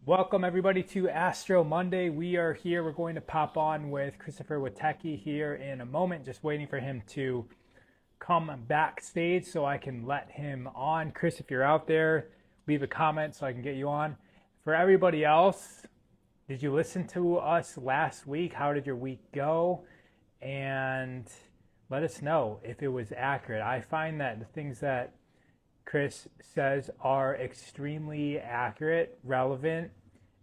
Welcome everybody to Astro Monday. We are here. We're going to pop on with Christopher Witecki here in a moment. Just waiting for him to come backstage so I can let him on. Chris, if you're out there, leave a comment so I can get you on. For everybody else, did you listen to us last week? How did your week go? And let us know if it was accurate. I find that the things that Chris says are extremely accurate, relevant,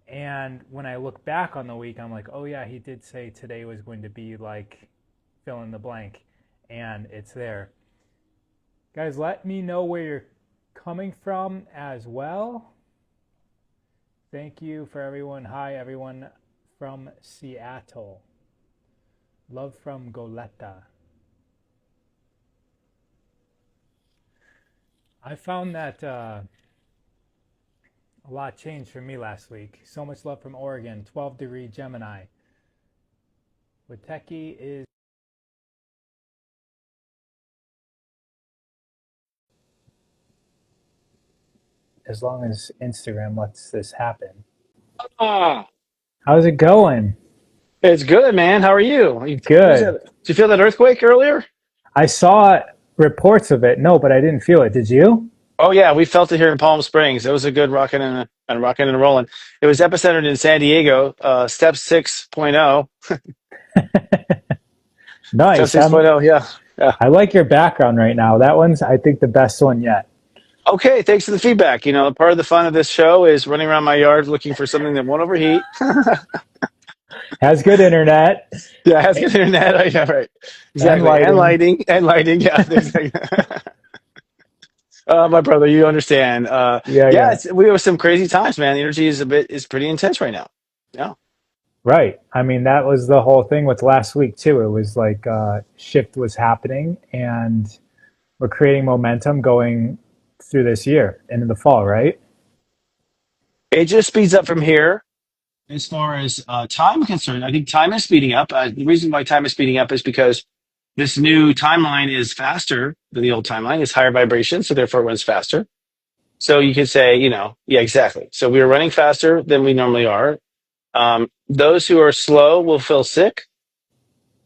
and when I look back on the week, I'm like, oh yeah, he did say today was going to be like fill in the blank, and it's there. Guys, let me know where you're coming from as well. Thank you for everyone. Hi, everyone from Seattle. Love from Goleta. I found that a lot changed for me last week. So much love from Oregon, 12-degree Gemini. Witecki is... As long as Instagram lets this happen. Ah, How's it going? it's good, man. How are you? Good. Did you feel that earthquake earlier? I saw reports of it. No, but I didn't feel it. Did you? Oh yeah, we felt it here in Palm Springs. It was a good rocking and rolling. It was epicentered in San Diego, step 6.0. Step Nice. 6.0, yeah. Yeah. I like your background right now. That one's, I think, the best one yet. Okay, thanks for the feedback. Part of the fun of this show is running around my yard looking for something that won't overheat. Has good internet Yeah, it has good internet. Yeah, right. and Exactly. And lighting. lighting. And lighting. Yeah. My brother, you understand. Yeah, Yeah, yeah. we have some crazy times, man. The energy is pretty intense right now. Yeah. Right. I mean, that was the whole thing with last week too. It was like shift was happening and we're creating momentum going through this year into the fall, right? It just speeds up from here. As far as time is concerned, I think time is speeding up. The reason why time is speeding up is because this new timeline is faster than the old timeline. It's higher vibration, so therefore it runs faster. So you could say, yeah, exactly. So we are running faster than we normally are. Those who are slow will feel sick.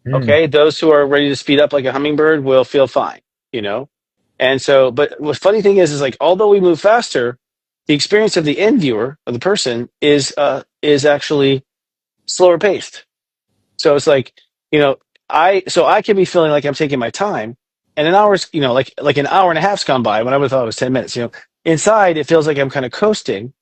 Mm. Okay. Those who are ready to speed up like a hummingbird will feel fine, you know? And so, but the funny thing is like, although we move faster, the experience of the end viewer of the person is actually slower paced. So it's like, you know, I can be feeling like I'm taking my time and an hour's, like an hour and a half's gone by when I would have thought it was 10 minutes, inside it feels like I'm kind of coasting,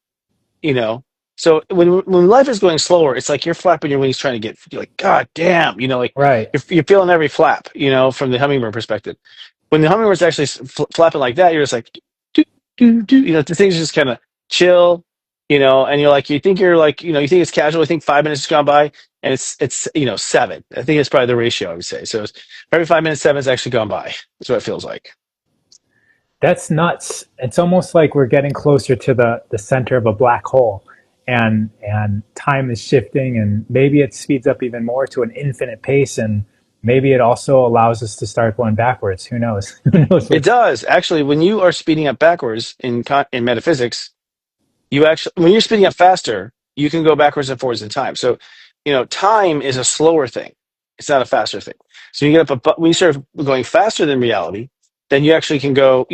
you know. So when life is going slower, it's like you're flapping your wings trying to you're like, God damn, like Right. you're feeling every flap, from the hummingbird perspective. When the hummingbird's actually flapping like that, you're just like, do, do, do, the things just kind of chill, and you think you're like, you think it's casual. You think 5 minutes has gone by and it's, 7. I think it's probably the ratio I would say. So for every 5 minutes, 7 has actually gone by. That's what it feels like. That's nuts. It's almost like we're getting closer to the center of a black hole and time is shifting and maybe it speeds up even more to an infinite pace and maybe it also allows us to start going backwards. Who knows? Who knows It what's does actually. When you are speeding up backwards in metaphysics, when you're speeding up faster, you can go backwards and forwards in time. So, time is a slower thing. It's not a faster thing. So when you start going faster than reality, then you actually can go,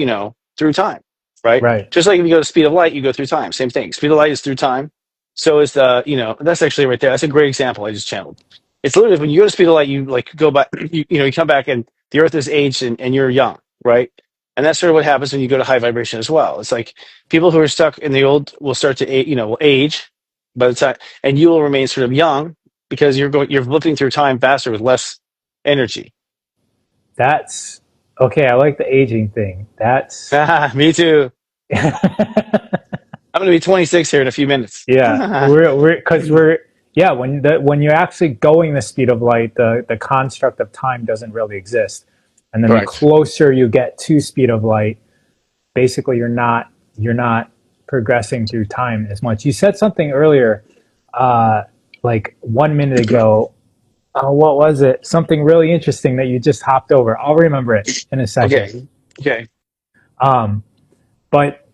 through time, right? right. Just like if you go to the speed of light, you go through time. Same thing. Speed of light is through time. So is that's actually right there. That's a great example I just channeled. It's literally when you go to speed of light, you like go back, you come back and the earth is aged and you're young, right? And that's sort of what happens when you go to high vibration as well. It's like people who are stuck in the old will start to, will age by the time, and you will remain sort of young because you're flipping through time faster with less energy. That's okay. I like the aging thing. That's Me too. I'm going to be 26 here in a few minutes. yeah. We're because we're yeah. When you're actually going the speed of light, the construct of time doesn't really exist. And then the Correct. closer you get to speed of light, basically you're not progressing through time as much. You said something earlier, like 1 minute ago. What was it? Something really interesting that you just hopped over. I'll remember it in a second. Okay. Okay. Um, but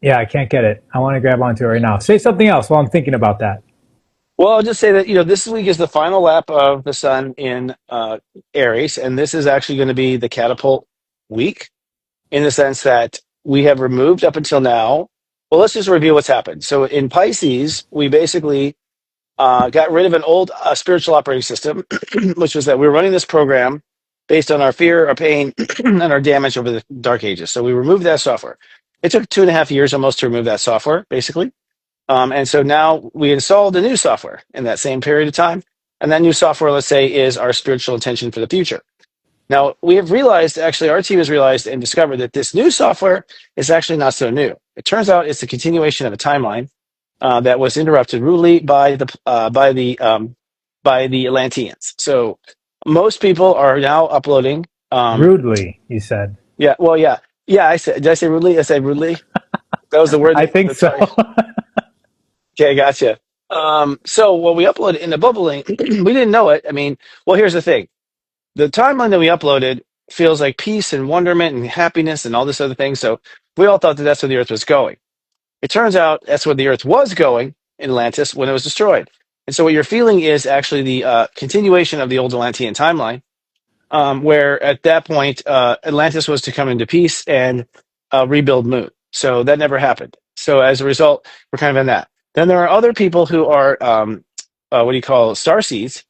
Yeah, I can't get it. I want to grab onto it right now. Say something else while I'm thinking about that. Well, I'll just say that this week is the final lap of the sun in Aries, and this is actually going to be the catapult week in the sense that we have removed up until now. Well, let's just review what's happened. So in Pisces, we basically got rid of an old spiritual operating system, which was that we were running this program based on our fear, our pain, and our damage over the dark ages. So we removed that software. It took 2.5 years almost to remove that software, basically. And so now we installed the new software in that same period of time. And that new software, let's say, is our spiritual intention for the future. Now, we have realized, actually, our team has realized and discovered that this new software is actually not so new. It turns out it's a continuation of a timeline that was interrupted rudely by the Atlanteans. So most people are now uploading. Rudely, you said. Yeah, well, yeah. Yeah, I said, did I say rudely? I said rudely. That was the word. I think so. Okay, gotcha. So when we uploaded in the bubbling, we didn't know it. I mean, well, here's the thing. The timeline that we uploaded feels like peace and wonderment and happiness and all this other thing. So we all thought that that's where the Earth was going. It turns out that's where the Earth was going in Atlantis when it was destroyed. And so what you're feeling is actually the continuation of the old Atlantean timeline, where at that point Atlantis was to come into peace and rebuild Moon. So that never happened. So as a result, we're kind of in that. Then there are other people who are what do you call starseeds,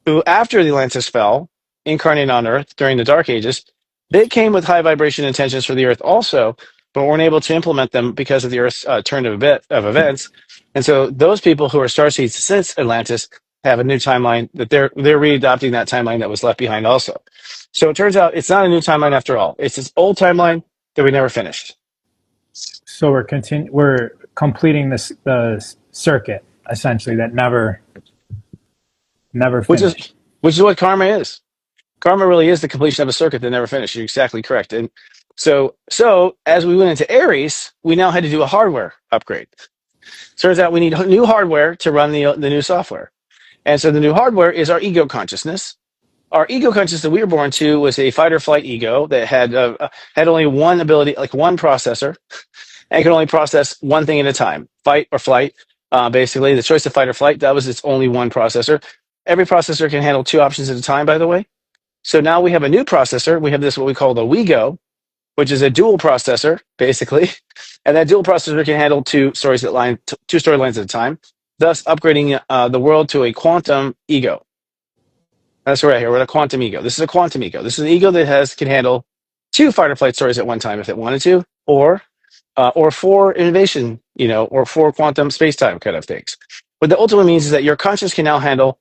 who after the Atlantis fell, incarnated on Earth during the Dark Ages. They came with high vibration intentions for the Earth also, but weren't able to implement them because of the Earth's turn of events. And so those people who are starseeds since Atlantis have a new timeline that they're readopting that timeline that was left behind also. So it turns out it's not a new timeline after all. It's this old timeline that we never finished. So we're completing the circuit essentially that never finished. Which is what karma is. Karma really is the completion of a circuit that never finished. You're exactly correct. And so as we went into Aries, we now had to do a hardware upgrade. Turns out we need new hardware to run the new software. And so the new hardware is our ego consciousness. Our ego consciousness that we were born to was a fight or flight ego that had only one ability, like one processor, and could only process one thing at a time, fight or flight. Basically, the choice of fight or flight, that was its only one processor. Every processor can handle two options at a time, by the way. So now we have a new processor. We have this, what we call the WeGo, which is a dual processor, basically. And that dual processor can handle two storylines at a time, thus upgrading the world to a quantum ego. That's right here. We're at a quantum ego. This is a quantum ego. This is an ego that can handle two fight or flight stories at one time if it wanted to, or four innovation, or four quantum space-time kind of things. What that ultimately means is that your conscious can now handle,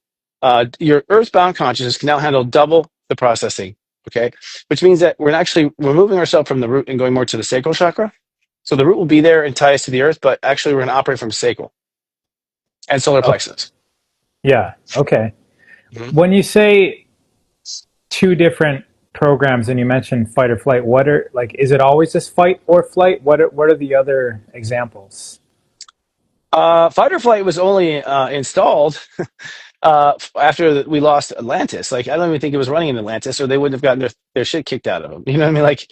your earthbound consciousness can now handle double the processing, okay? Which means that we're actually removing ourselves from the root and going more to the sacral chakra. So the root will be there and tie us to the earth, but actually we're going to operate from sacral and solar plexus. Yeah, okay. Mm-hmm. When you say two different programs and you mentioned fight or flight, is it always just fight or flight? What are the other examples? Fight or flight was only installed after we lost Atlantis. Like, I don't even think it was running in Atlantis, or they wouldn't have gotten their shit kicked out of them. You know what I mean? Like,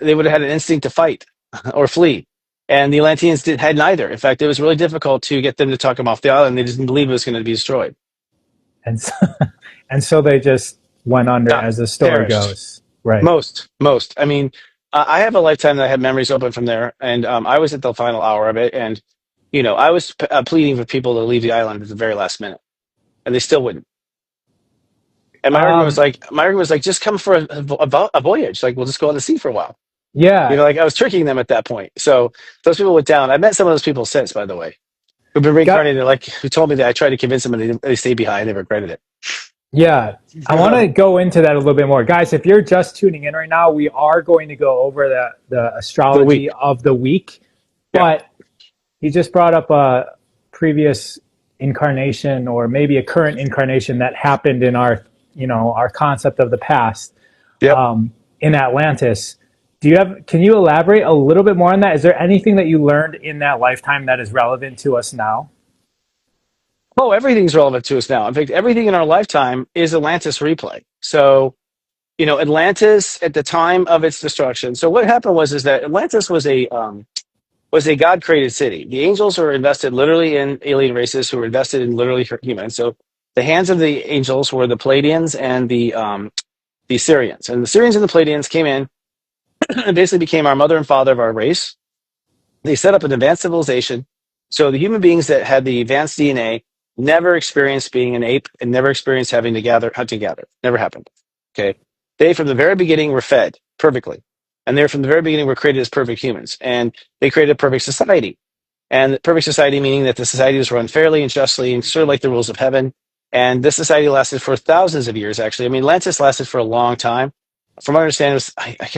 they would have had an instinct to fight or flee. And the Atlanteans had neither. In fact, it was really difficult to get them to talk them off the island. They didn't believe it was going to be destroyed. And so they just went under, as the story goes. Right. Most. I mean, I have a lifetime that I have memories open from there, and I was at the final hour of it, and I was pleading for people to leave the island at the very last minute, and they still wouldn't. And my argument was like, just come for a voyage. Like, we'll just go on the sea for a while. Yeah. I was tricking them at that point. So those people went down. I met some of those people since, by the way, who've been reincarnated. Who told me that I tried to convince them and they stayed behind. They regretted it. Yeah, I want to go into that a little bit more. Guys, if you're just tuning in right now, we are going to go over the astrology of the week. But he just brought up a previous incarnation, or maybe a current incarnation that happened in our concept of the past in Atlantis. Can you elaborate a little bit more on that? Is there anything that you learned in that lifetime that is relevant to us now? Oh, everything's relevant to us now. In fact, everything in our lifetime is Atlantis replay. So, Atlantis at the time of its destruction. So what happened is that Atlantis was was a God-created city. The angels were invested literally in alien races who were invested in literally humans. So the hands of the angels were the Palladians and the Syrians. And the Syrians and the Palladians came in and basically became our mother and father of our race. They set up an advanced civilization. So the human beings that had the advanced DNA never experienced being an ape and never experienced having to hunt and gather. Never happened. Okay. They, from the very beginning, were fed perfectly. And they, from the very beginning, were created as perfect humans. And they created a perfect society. And perfect society meaning that the society was run fairly and justly and sort of like the rules of heaven. And this society lasted for thousands of years, actually. I mean, Atlantis lasted for a long time. From my understanding, it was,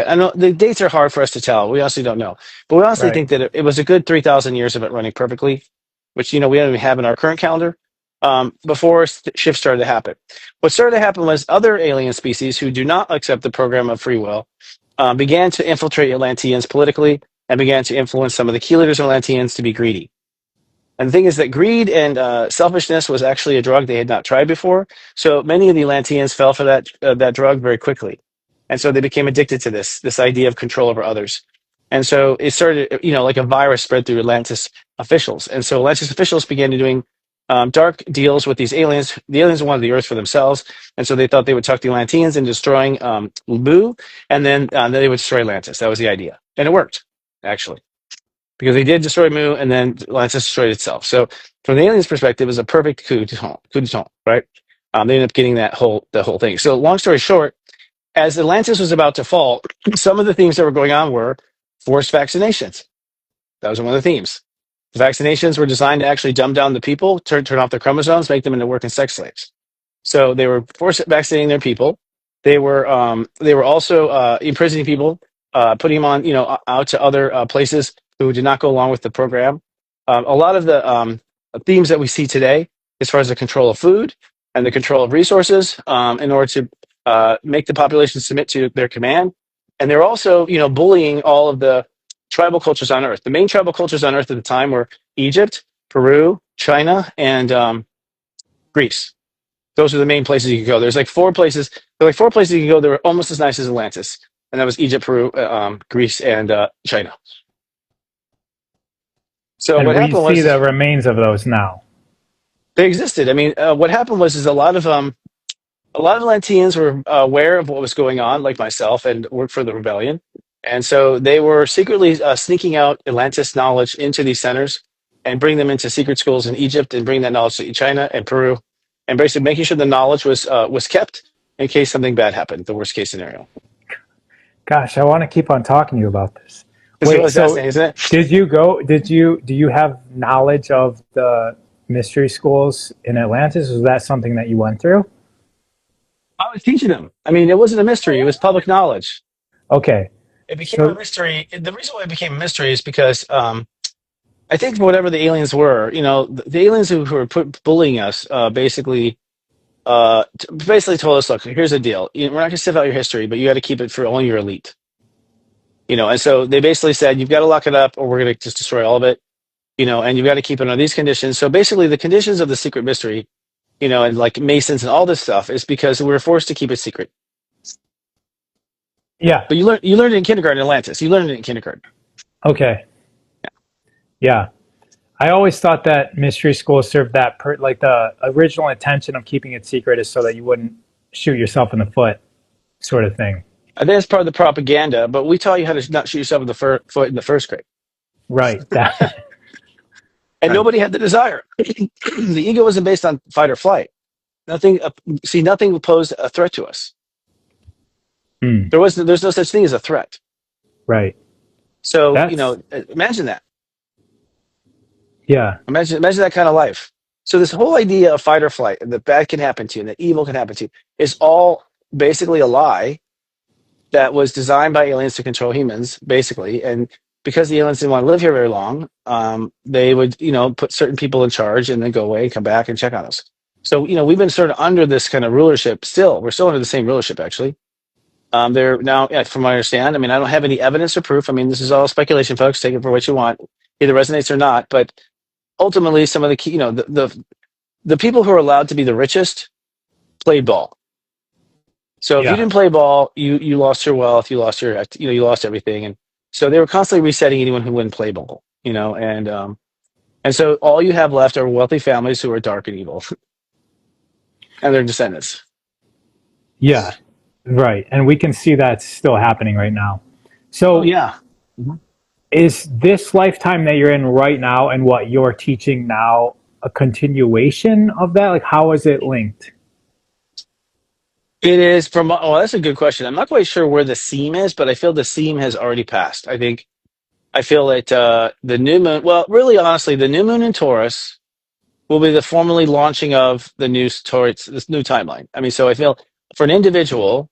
I know the dates are hard for us to tell. We honestly don't know. But we honestly Right. think that it was a good 3,000 years of it running perfectly, which, we don't even have in our current calendar, before shifts started to happen. What started to happen was other alien species who do not accept the program of free will began to infiltrate Atlanteans politically and began to influence some of the key leaders of Atlanteans to be greedy. And the thing is that greed and selfishness was actually a drug they had not tried before. So many of the Atlanteans fell for that drug very quickly, and so they became addicted to this idea of control over others. And so it started, like a virus spread through Atlantis officials. And so Atlantis officials began doing dark deals with these aliens. The aliens wanted the Earth for themselves, and so they thought they would tuck the Atlanteans in destroying Lu, and then they would destroy Atlantis. That was the idea, and it worked actually, because they did destroy Mu, and then Atlantis destroyed itself. So from the aliens' perspective, it was a perfect coup d'etat, right? They ended up getting the whole thing. So long story short, as Atlantis was about to fall, some of the themes that were going on were forced vaccinations. That was one of the themes. The vaccinations were designed to actually dumb down the people, turn off their chromosomes, make them into working sex slaves. So they were forced vaccinating their people. They were also imprisoning people, putting them on, out to other places who did not go along with the program. A lot of the themes that we see today, as far as the control of food and the control of resources, in order to make the population submit to their command, and they're also, bullying all of the tribal cultures on Earth. The main tribal cultures on Earth at the time were Egypt, Peru, China, and Greece. Those are the main places you could go. There's like four places. There are like four places you can go that were almost as nice as Atlantis, and that was Egypt, Peru, Greece, and China. So And what we happened see was the remains of those now. they existed. I mean, what happened was is a lot of Atlanteans were aware of what was going on, like myself, and worked for the rebellion. And so they were secretly sneaking out Atlantis knowledge into these centers and bring them into secret schools in Egypt and bring that knowledge to China and Peru, and basically making sure the knowledge was kept in case something bad happened, the worst case scenario. Gosh, I want to keep on talking to you about this. It's Wait, really so fascinating, isn't it? do you have knowledge of the mystery schools in Atlantis? Was that something that you went through? I was teaching them. I mean, it wasn't a mystery; it was public knowledge. Okay. It became a So, mystery. The reason why it became a mystery is because I think whatever the aliens were, the aliens who were bullying us, basically told us, look, here's the deal. We're not going to sniff out your history, but you got to keep it for only your elite. And so they basically said, you've got to lock it up or we're going to just destroy all of it, and you've got to keep it on these conditions. So basically the conditions of the secret mystery, and like Masons and all this stuff is because we were forced to keep it secret. yeah. But you learned it in kindergarten in Atlantis. You learned it in kindergarten. Okay. Yeah. I always thought that mystery schools served that like the original intention of keeping it secret is so that you wouldn't shoot yourself in the foot, sort of thing. I think that's part of the propaganda, but we taught you how to not shoot yourself in the foot in the first grade. Right. That. And nobody had the desire. The ego wasn't based on fight or flight. Nothing posed a threat to us. Hmm. There's no such thing as a threat. Right. So, That's. imagine that. Yeah. Imagine that kind of life. So this whole idea of fight or flight and that bad can happen to you and that evil can happen to you is all basically a lie that was designed by aliens to control humans, basically. And because the aliens didn't want to live here very long, they would, put certain people in charge and then go away and come back and check on us. So, we've been sort of under this kind of rulership still. We're still under the same rulership, actually. They're now, yeah, from what I understand, I mean, I don't have any evidence or proof. I mean, this is all speculation, folks. Take it for what you want. Either resonates or not. But ultimately, some of the key, the people who are allowed to be the richest played ball. So if you Yeah. didn't play ball, you lost your wealth, you lost you lost everything. And so they were constantly resetting anyone who wouldn't play ball. and so all you have left are wealthy families who are dark and evil, and their descendants. Yeah, right. And we can see that's still happening right now. Oh So, yeah. Mhm. is this lifetime that you're in right now and what you're teaching now a continuation of that? Like, how is it linked? It is from. Oh, that's a good question. I'm not quite sure where the seam is, but I feel the seam has already passed. I feel that the new moon. Well, really, honestly, the new moon in Taurus will be the formally launching of the new Taurus, this new timeline. I mean, so I feel for an individual,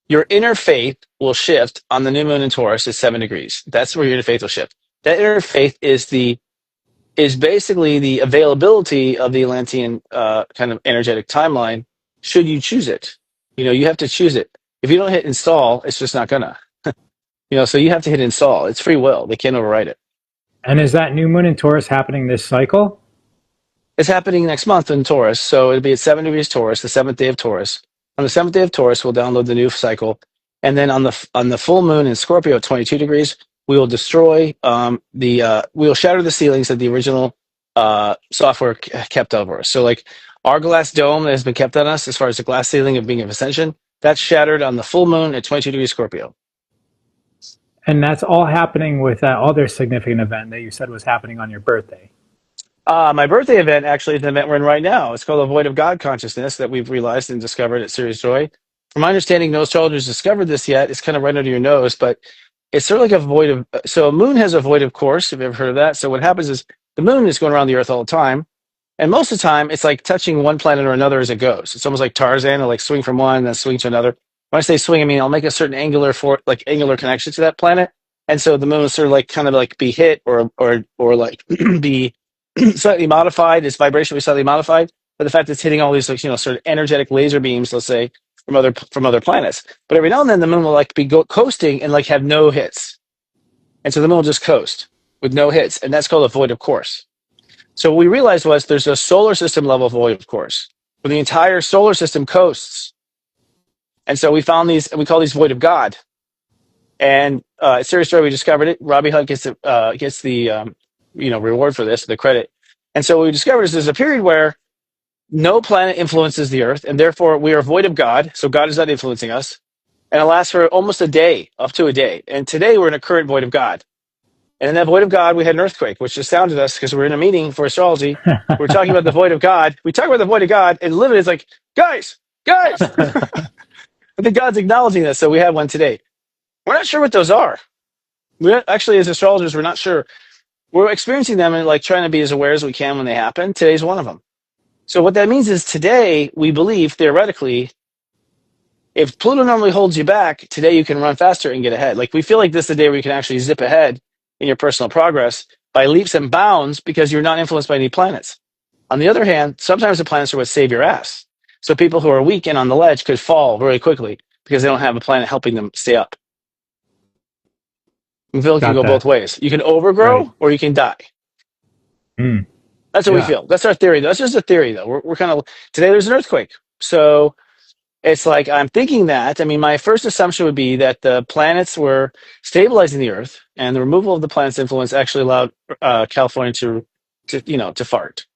your inner faith will shift on the new moon in Taurus at 7 degrees. That's where your inner faith will shift. That inner faith is basically the availability of the Atlantean kind of energetic timeline. Should you choose it, you have to choose it. If you don't hit install, it's just not gonna. So you have to hit install. It's free will. They can't override it. And is that new moon in Taurus happening this cycle? It's happening next month in Taurus, so it'll be at 7 degrees Taurus, the seventh day of Taurus. On the seventh day of Taurus, we'll download the new cycle, and then on the full moon in Scorpio at 22 degrees, we will destroy we will shatter the ceilings that the original software kept over us. So like our glass dome that has been kept on us, as far as the glass ceiling of being of ascension, that's shattered on the full moon at 22 degrees Scorpio. And that's all happening with that other significant event that you said was happening on your birthday. My birthday event actually is an event we're in right now. It's called the Void of God Consciousness that we've realized and discovered at Serious Joy. From my understanding, no astrologers discovered this yet. It's kind of right under your nose, but it's sort of like a void of. So a moon has a void of course. Have you ever heard of that? So what happens is the moon is going around the Earth all the time, and most of the time it's like touching one planet or another as it goes. It's almost like Tarzan, or like swing from one and then swing to another. When I say swing, I mean I'll make a certain angular connection to that planet, and so the moon will sort of like kind of like be hit or like be slightly modified. Its vibration will be slightly modified, but the fact that it's hitting all these like, sort of energetic laser beams, let's say, from other planets. But every now and then the moon will like be coasting and like have no hits, and so the moon will just coast with no hits, and that's called a void of course. So what we realized was there's a solar system level void of course where the entire solar system coasts, and so we found these and we call these void of God. And at Serious Story we discovered it. Robbie Hunt gets the reward for this, the credit. And so what we discovered is there's a period where no planet influences the Earth, and therefore we are void of God, so God is not influencing us. And it lasts for almost a day, up to a day. And today we're in a current void of God. And in that void of God, we had an earthquake, which astounded us because we're in a meeting for astrology. We're talking about the void of God. We talk about the void of God, and literally it's like, guys! I think God's acknowledging this, so we had one today. We're not sure what those are. Actually, as astrologers, we're not sure. We're experiencing them and like trying to be as aware as we can when they happen. Today's one of them. So what that means is today we believe theoretically, if Pluto normally holds you back, today you can run faster and get ahead. Like we feel like this is the day where you can actually zip ahead in your personal progress by leaps and bounds because you're not influenced by any planets. On the other hand, sometimes the planets are what save your ass. So people who are weak and on the ledge could fall very quickly because they don't have a planet helping them stay up. We feel like you can go both ways. You can overgrow or you can die. Mm. That's what we feel. That's our theory. That's just a theory, though. We're kind of today. There's an earthquake, so it's like I'm thinking that. I mean, my first assumption would be that the planets were stabilizing the Earth, and the removal of the planet's influence actually allowed California to fart.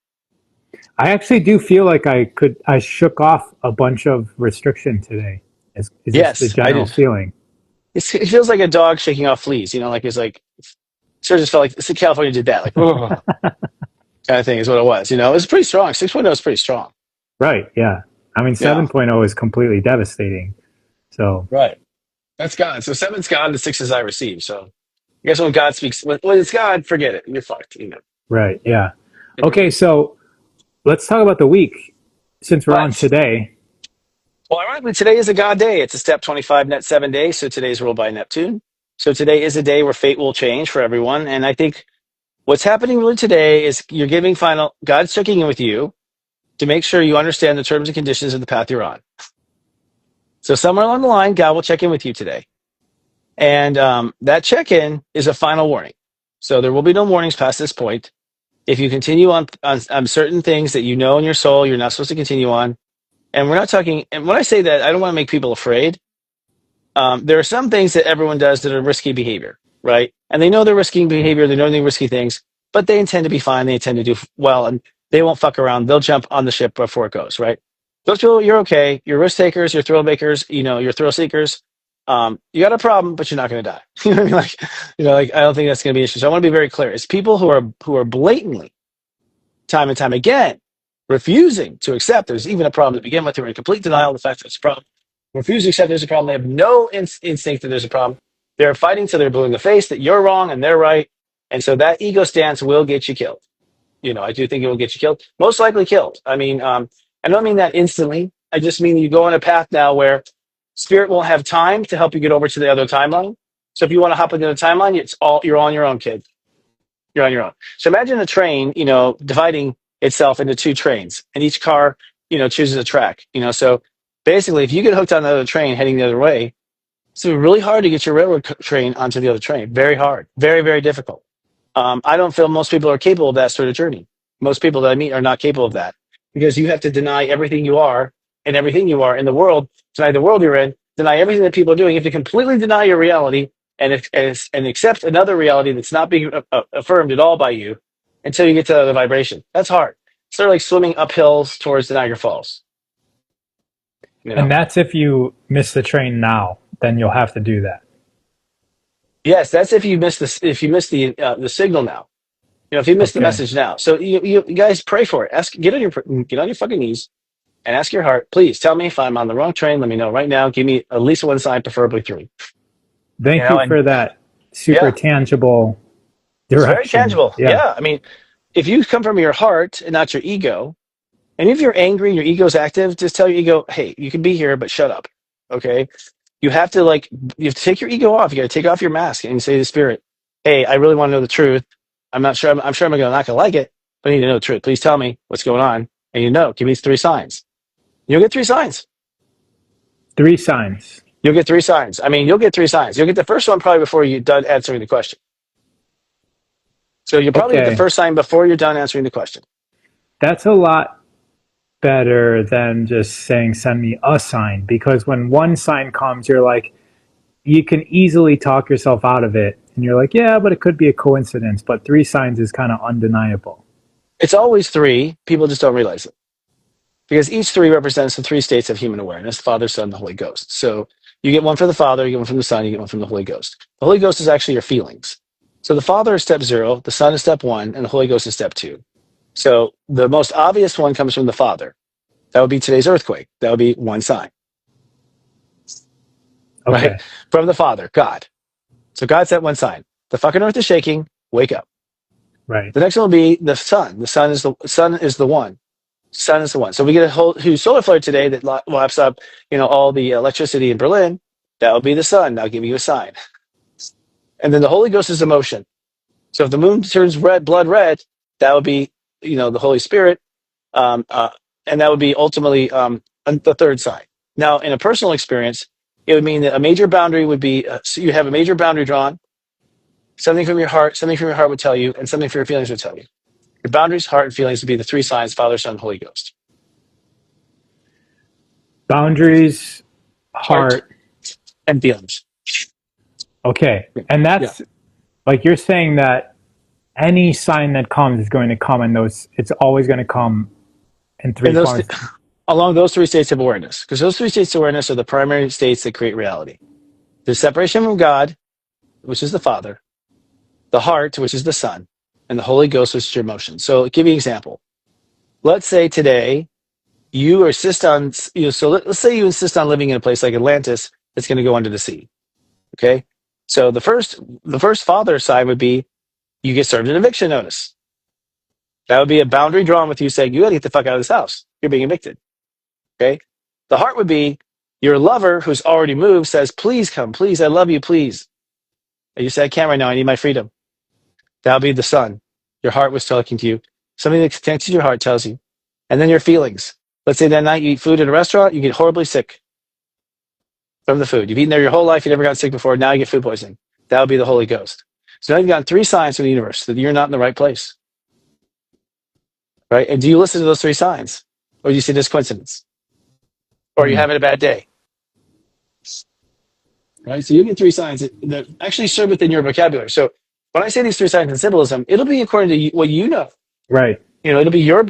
I actually do feel like I shook off a bunch of restriction today. Is Yes, this the general feeling? It feels like a dog shaking off fleas. It's like sort of just felt like California did that, like kind of thing is what it was. It was pretty strong. 6.0 is pretty strong. Right. Yeah. I mean, 7.0 is completely devastating. So right, that's God. So 7's God, and 6 is I receive. So I guess when God speaks, when it's God, forget it. You're fucked. Right. Yeah. Okay. So let's talk about the week since we're on today. Well, ironically, today is a God day. It's a step 25 net 7 day. So today's ruled by Neptune. So today is a day where fate will change for everyone. And I think what's happening really today is you're giving God's checking in with you to make sure you understand the terms and conditions of the path you're on. So somewhere along the line, God will check in with you today. And that check-in is a final warning. So there will be no warnings past this point. If you continue on certain things that in your soul you're not supposed to continue on, and we're not talking, and when I say that, I don't want to make people afraid. There are some things that everyone does that are risky behavior, right? and they know they're risking behavior, they know they're risky things, but they intend to be fine, they intend to do well, and they won't fuck around. They'll jump on the ship before it goes, right? Those people, you're okay. You're risk takers, you're thrill makers, you're thrill seekers. You got a problem, but you're not going to die. You know what I mean? Like I don't think that's going to be an issue. So I want to be very clear. It's people who are blatantly, time and time again, refusing to accept there's even a problem to begin with. They're in complete denial of the fact that it's a problem. Refuse to accept there's a problem. They have no instinct that there's a problem. They're fighting till they're blue in the face that you're wrong and they're right. And so that ego stance will get you killed. I do think it will get you killed. Most likely killed. I mean, I don't mean that instantly. I just mean you go on a path now where spirit won't have time to help you get over to the other timeline. So if you want to hop into the timeline, you're on your own, kid. You're on your own. So imagine a train, dividing itself into two trains, and each car, chooses a track. So basically, if you get hooked on the other train heading the other way, it's really hard to get your railroad train onto the other train. Very hard. Very, very difficult. I don't feel most people are capable of that sort of journey. Most people that I meet are not capable of that because you have to deny everything you are and everything you are in the world, deny the world you're in, deny everything that people are doing. You have to completely deny your reality and accept another reality that's not being affirmed at all by you until you get to the vibration. That's hard. It's sort of like swimming uphills towards the Niagara Falls. And that's if you miss the train now, then you'll have to do that. Yes, that's if you miss the signal now. If you miss the message now. So you guys pray for it. Get on your fucking knees and ask your heart, please tell me if I'm on the wrong train. Let me know right now. Give me at least one sign, preferably 3. Thank you for that super tangible direction. It's very tangible. Yeah. I mean, if you come from your heart and not your ego, and if you're angry and your ego's active, just tell your ego, hey, you can be here, but shut up. Okay? You have to take your ego off. You got to take off your mask and say to the spirit, hey, I really want to know the truth. I'm not sure. I'm sure I'm not going to like it, but I need to know the truth. Please tell me what's going on. And give me 3 signs. You'll get 3 signs. 3 signs. You'll get 3 signs. I mean, you'll get 3 signs. You'll get the first one probably before you're done answering the question. So you'll probably get the first sign before you're done answering the question. That's a lot better than just saying, send me a sign. Because when one sign comes, you're like, you can easily talk yourself out of it. And you're like, yeah, but it could be a coincidence. But 3 signs is kind of undeniable. It's always 3. People just don't realize it. Because each 3 represents the 3 states of human awareness, the Father, Son, the Holy Ghost. So you get one for the Father, you get one from the Son, you get one from the Holy Ghost. The Holy Ghost is actually your feelings. So the Father is step 0, the Son is step 1, and the Holy Ghost is step 2. So the most obvious one comes from the Father. That would be today's earthquake. That would be 1 sign. Okay. Right? From the Father, God. So God's that 1 sign. The fucking earth is shaking, wake up. Right. The next one will be the Sun. The Sun is the one. Sun is the one. So we get a whole huge solar flare today that laps up, all the electricity in Berlin. That will be the Sun. I'll give you a sign. And then the Holy Ghost is emotion. So if the moon turns blood red, that would be, the Holy Spirit. And that would be ultimately the 3rd sign. Now, in a personal experience, it would mean that a major boundary would be, so you have a major boundary drawn, something from your heart would tell you, and something from your feelings would tell you. Your boundaries, heart, and feelings would be the 3 signs, Father, Son, Holy Ghost. Boundaries, heart, and feelings. Okay. And that's like you're saying that any sign that comes is going to come in those, it's always going to come in 3 forms. Along those 3 states of awareness, because those 3 states of awareness are the primary states that create reality. The separation from God, which is the Father, the heart, which is the Son, and the Holy Ghost, which is your emotion. So I'll give you an example. Let's say today you insist on, let's say you insist on living in a place like Atlantis that's going to go under the sea. Okay? So the first Father side would be you get served an eviction notice. That would be a boundary drawn with you saying, you got to get the fuck out of this house. You're being evicted. Okay? The heart would be your lover who's already moved says, please come, please, I love you, please. And you say, I can't right now, I need my freedom. That would be the Son. Your heart was talking to you. Something that connects to your heart tells you. And then your feelings. Let's say that night you eat food at a restaurant, you get horribly sick from the food. You've eaten there your whole life, you never got sick before, now you get food poisoning. That would be the Holy Ghost. So now you've gotten 3 signs from the universe that you're not in the right place. Right? And do you listen to those 3 signs? Or do you say this coincidence? Or are you having a bad day? right? So you get three signs that actually serve within your vocabulary. So when I say these three signs in symbolism, it'll be according to what you know. Right. It'll be your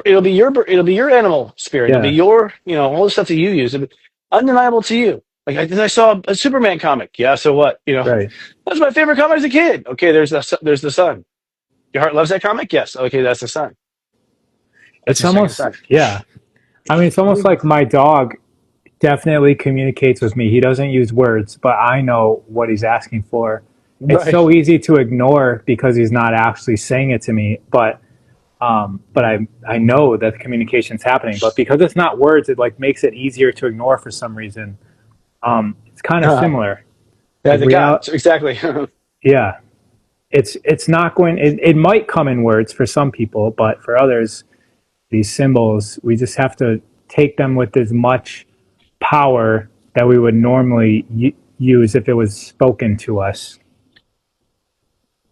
animal spirit. It'll be Yeah. your, all the stuff that you use. It'll be undeniable to you. Like I saw a Superman comic. Yeah, so what? Right. That's my favorite comic as a kid. Okay, there's the sun. Your heart loves that comic. Yes. Okay, that's the sun. That's It's your second almost, sign. yeah. I mean, it's almost like my dog definitely communicates with me. He doesn't use words, but I know what he's asking for. It's Right. so easy to ignore because he's not actually saying it to me, but I know that the communication's happening. But because it's not words, it like makes it easier to ignore for some reason. It's kind of similar. Yeah, Like the God. real, Exactly. yeah. It's not going. It might come in words for some people, but for others, these symbols, we just have to take them with as much power that we would normally use if it was spoken to us.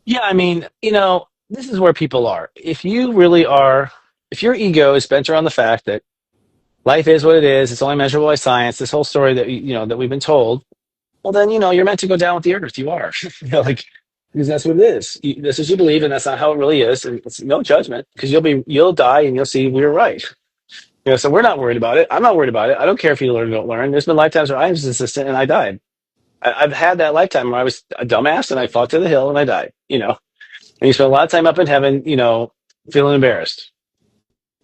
Yeah, I mean, this is where people are. If your ego is bent around the fact that life is what it is, it's only measurable by science, this whole story that we've been told, well, then, you're meant to go down with the earth. You are. Like, because that's what it is. This is what you believe, and that's not how it really is. And it's no judgment, because you'll die and you'll see we were right. So we're not worried about it. I'm not worried about it. I don't care if you learn or don't learn. There's been lifetimes where I was assistant and I died. I've had that lifetime where I was a dumbass and I fought to the hill and I died. And you spend a lot of time up in heaven, feeling embarrassed,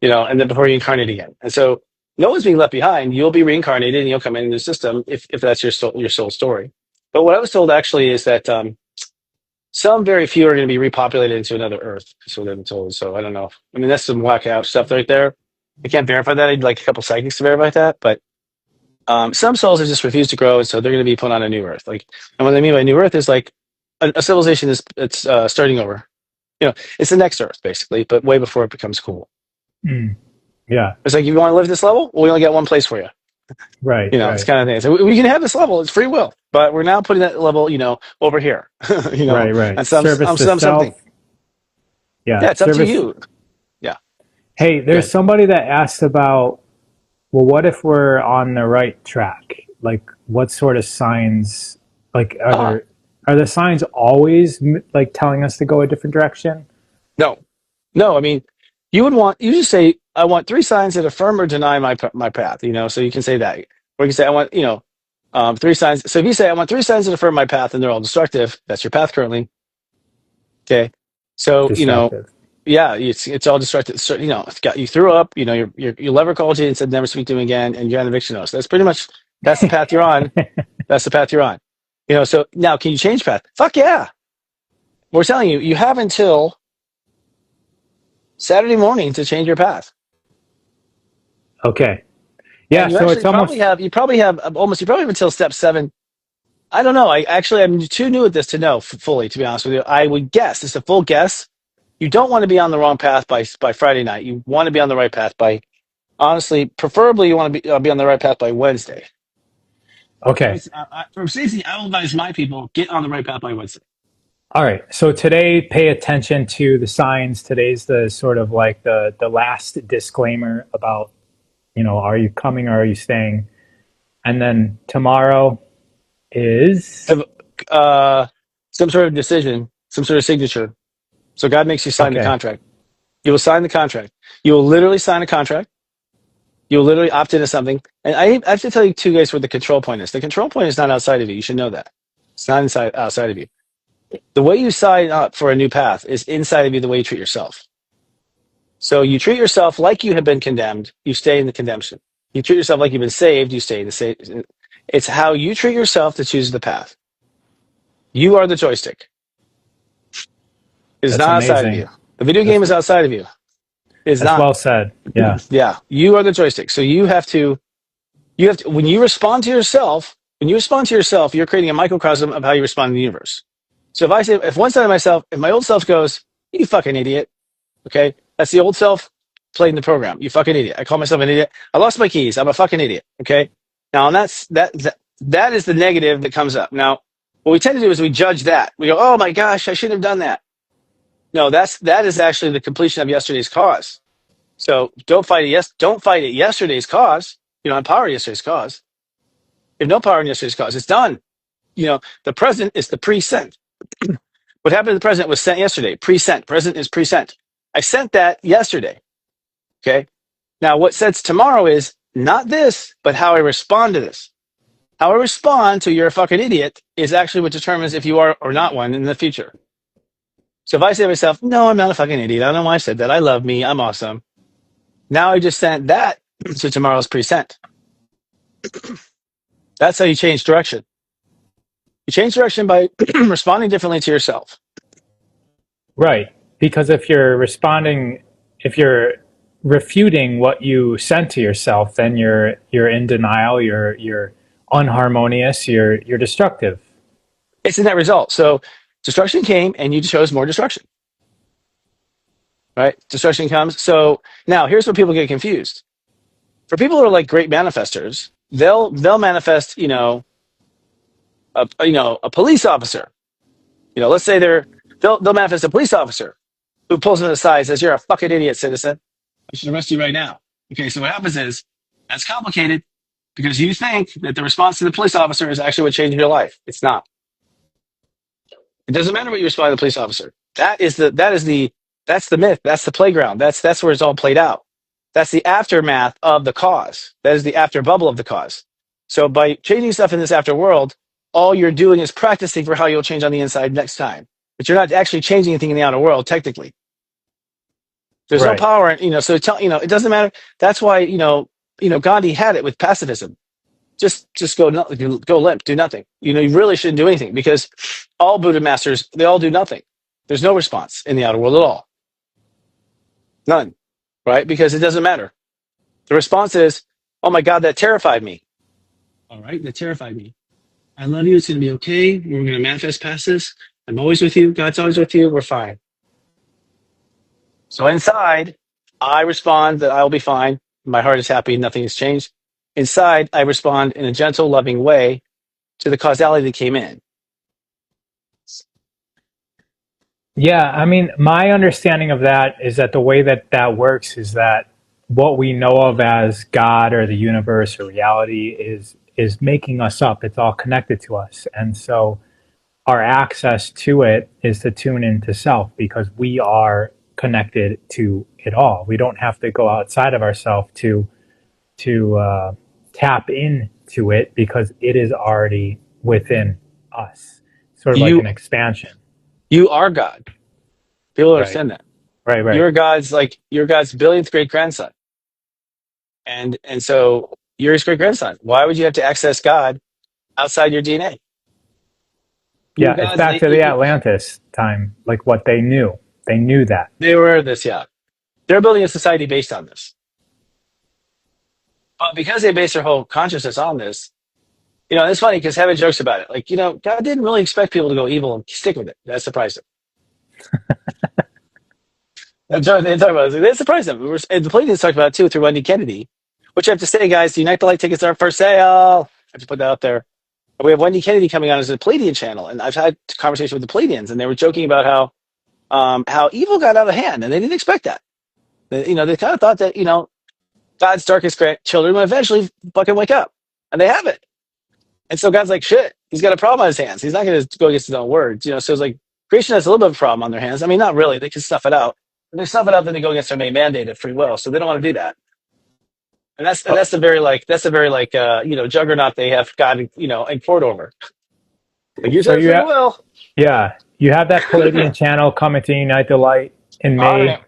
and then before you incarnate again. And so no one's being left behind. You'll be reincarnated and you'll come into the system if that's your soul story. But what I was told actually is that some very few are going to be repopulated into another Earth. That's what I've been told. So I don't know. I mean, that's some whack out stuff right there. I can't verify that. I'd like a couple psychics to verify that. But some souls have just refused to grow, and so they're going to be put on a new Earth. Like, and what I mean by new Earth is like a civilization it's starting over. It's the next Earth basically, but way before it becomes cool. Mm. Yeah. It's like, if you want to live this level, well, we only got one place for you. Right. It's Right. kind of thing. So we can have this level; it's free will, but we're now putting that level, over here. Right. Right. And some Service to something. self. Yeah. Yeah, it's up to Service. you. Yeah, Hey, there's good. somebody that asked about, well, what if we're on the right track? Like, what sort of signs, like, Uh-huh. are the signs always like telling us to go a different direction? No, no. I mean, you just say, I want three signs that affirm or deny my path. So you can say that, or you can say, I want three signs. So if you say, I want three signs that affirm my path, and they're all destructive, that's your path currently. Okay, so Destructive. yeah, it's all destructive. So, it's got you threw up. Your lover called you and said never speak to him again, and you're on eviction notice. That's pretty much that's the path you're on. That's the path you're on. So now can you change path? Fuck yeah. We're telling you, you have until Saturday morning to change your path. Okay. Yeah. And So it's almost you probably have until step 7. I don't know. I'm too new at this to know fully, to be honest with you. I would guess, it's a full guess. You don't want to be on the wrong path by Friday night. You want to be on the right path by, honestly, preferably you want to be on the right path by Wednesday. okay. For safety, I will advise my people, get on the right path by Wednesday. All right. So today, pay attention to the signs. Today's the sort of like the last disclaimer about, are you coming or are you staying? And then tomorrow is Have some sort of decision, some sort of signature. So God makes you sign the okay. contract. You will sign the contract. You will literally sign a contract. You will literally opt into something. And I have to tell you two guys where the control point is. The control point is not outside of you. You should know that. It's not outside of you. The way you sign up for a new path is inside of you, the way you treat yourself. So you treat yourself like you have been condemned, you stay in the condemnation. You treat yourself like you've been saved, you stay in the saved. It's how you treat yourself that chooses the path. You are the joystick. It is That's not outside of you. amazing. The video That's game is outside of you. It is that's not. well said. Yeah. Yeah, you are the joystick. So you have to when you respond to yourself, you're creating a microcosm of how you respond in the universe. So if one side of myself, if my old self goes, you fucking idiot, okay, that's the old self playing the program. You fucking idiot. I call myself an idiot. I lost my keys. I'm a fucking idiot. Okay. Now, and that is the negative that comes up. Now, what we tend to do is we judge that. We go, oh my gosh, I shouldn't have done that. No, that is actually the completion of yesterday's cause. So don't fight it. Don't fight it. Yesterday's cause. You don't have power in yesterday's cause. You have no power in yesterday's cause. It's done. the present is the pre-sent. What happened to the present was sent yesterday. Pre-sent. Present is pre-sent. I sent that yesterday. Okay. Now, what sets tomorrow is not this, but how I respond to this. How I respond to you're a fucking idiot is actually what determines if you are or not one in the future. So if I say to myself, no, I'm not a fucking idiot. I don't know why I said that. I love me. I'm awesome. Now I just sent that to tomorrow's pre-sent. That's how you change direction. You change direction by responding differently to yourself. Right. Because if you're refuting what you sent to yourself, then you're in denial, you're unharmonious, you're destructive. It's in that result. So destruction came and you chose more destruction. Right? Destruction comes. So now here's where people get confused. For people who are like great manifestors, they'll manifest, a police officer. Let's say they'll manifest a police officer who pulls them to the side and says, "You're a fucking idiot, citizen. I should arrest you right now." Okay, so what happens is that's complicated because you think that the response to the police officer is actually what changed your life. It's not. It doesn't matter what you respond to the police officer. That's the myth. That's the playground. That's where it's all played out. That's the aftermath of the cause. That is the after bubble of the cause. So by changing stuff in this after world, all you're doing is practicing for how you'll change on the inside next time. But you're not actually changing anything in the outer world, technically. There's no power, so it doesn't matter. That's why, Gandhi had it with pacifism. Just go limp, do nothing. You really shouldn't do anything because all Buddha masters, they all do nothing. There's no response in the outer world at all. None, right? Because it doesn't matter. The response is, oh my God, that terrified me. All right, that terrified me. I love you. It's going to be okay. We're going to manifest past this. I'm always with you. God's always with you. We're fine. So inside, I respond that I'll be fine. My heart is happy. Nothing has changed. Inside, I respond in a gentle, loving way to the causality that came in. Yeah, I mean, my understanding of that is that the way that works is that what we know of as God or the universe or reality is making us up. It's all connected to us. And so our access to it is to tune into self because we are connected to it all. We don't have to go outside of ourselves to tap into it because it is already within us. Sort of like an expansion. You are God. People understand that. Right. You're God's billionth great grandson. And so you're his great grandson. Why would you have to access God outside your DNA? Yeah, it's back to the Atlantis time, like what they knew. They knew that. They were aware of this, yeah. They're building a society based on this. But because they base their whole consciousness on this, it's funny because heaven jokes about it. Like, God didn't really expect people to go evil and stick with it. That surprised him. They talk about it. That surprised him. And the Pleiadians talked about it too through Wendy Kennedy, which I have to say, guys, the Unite the Light tickets are for sale. I have to put that out there. We have Wendy Kennedy coming on as a Pleiadian channel, and I've had a conversation with the Pleiadians, and they were joking about how evil got out of hand, and they didn't expect that. They kind of thought that God's darkest children will eventually fucking wake up, and they haven't. And so God's like, shit, he's got a problem on his hands. He's not going to go against his own words. So it's like creation has a little bit of a problem on their hands. I mean, not really. They can stuff it out. When they stuff it out, then they go against their main mandate of free will. So they don't want to do that. And that's the very juggernaut they have God, in court over. Like you said, free will. Yeah. You have that Palladian channel coming to Unite the Light in May.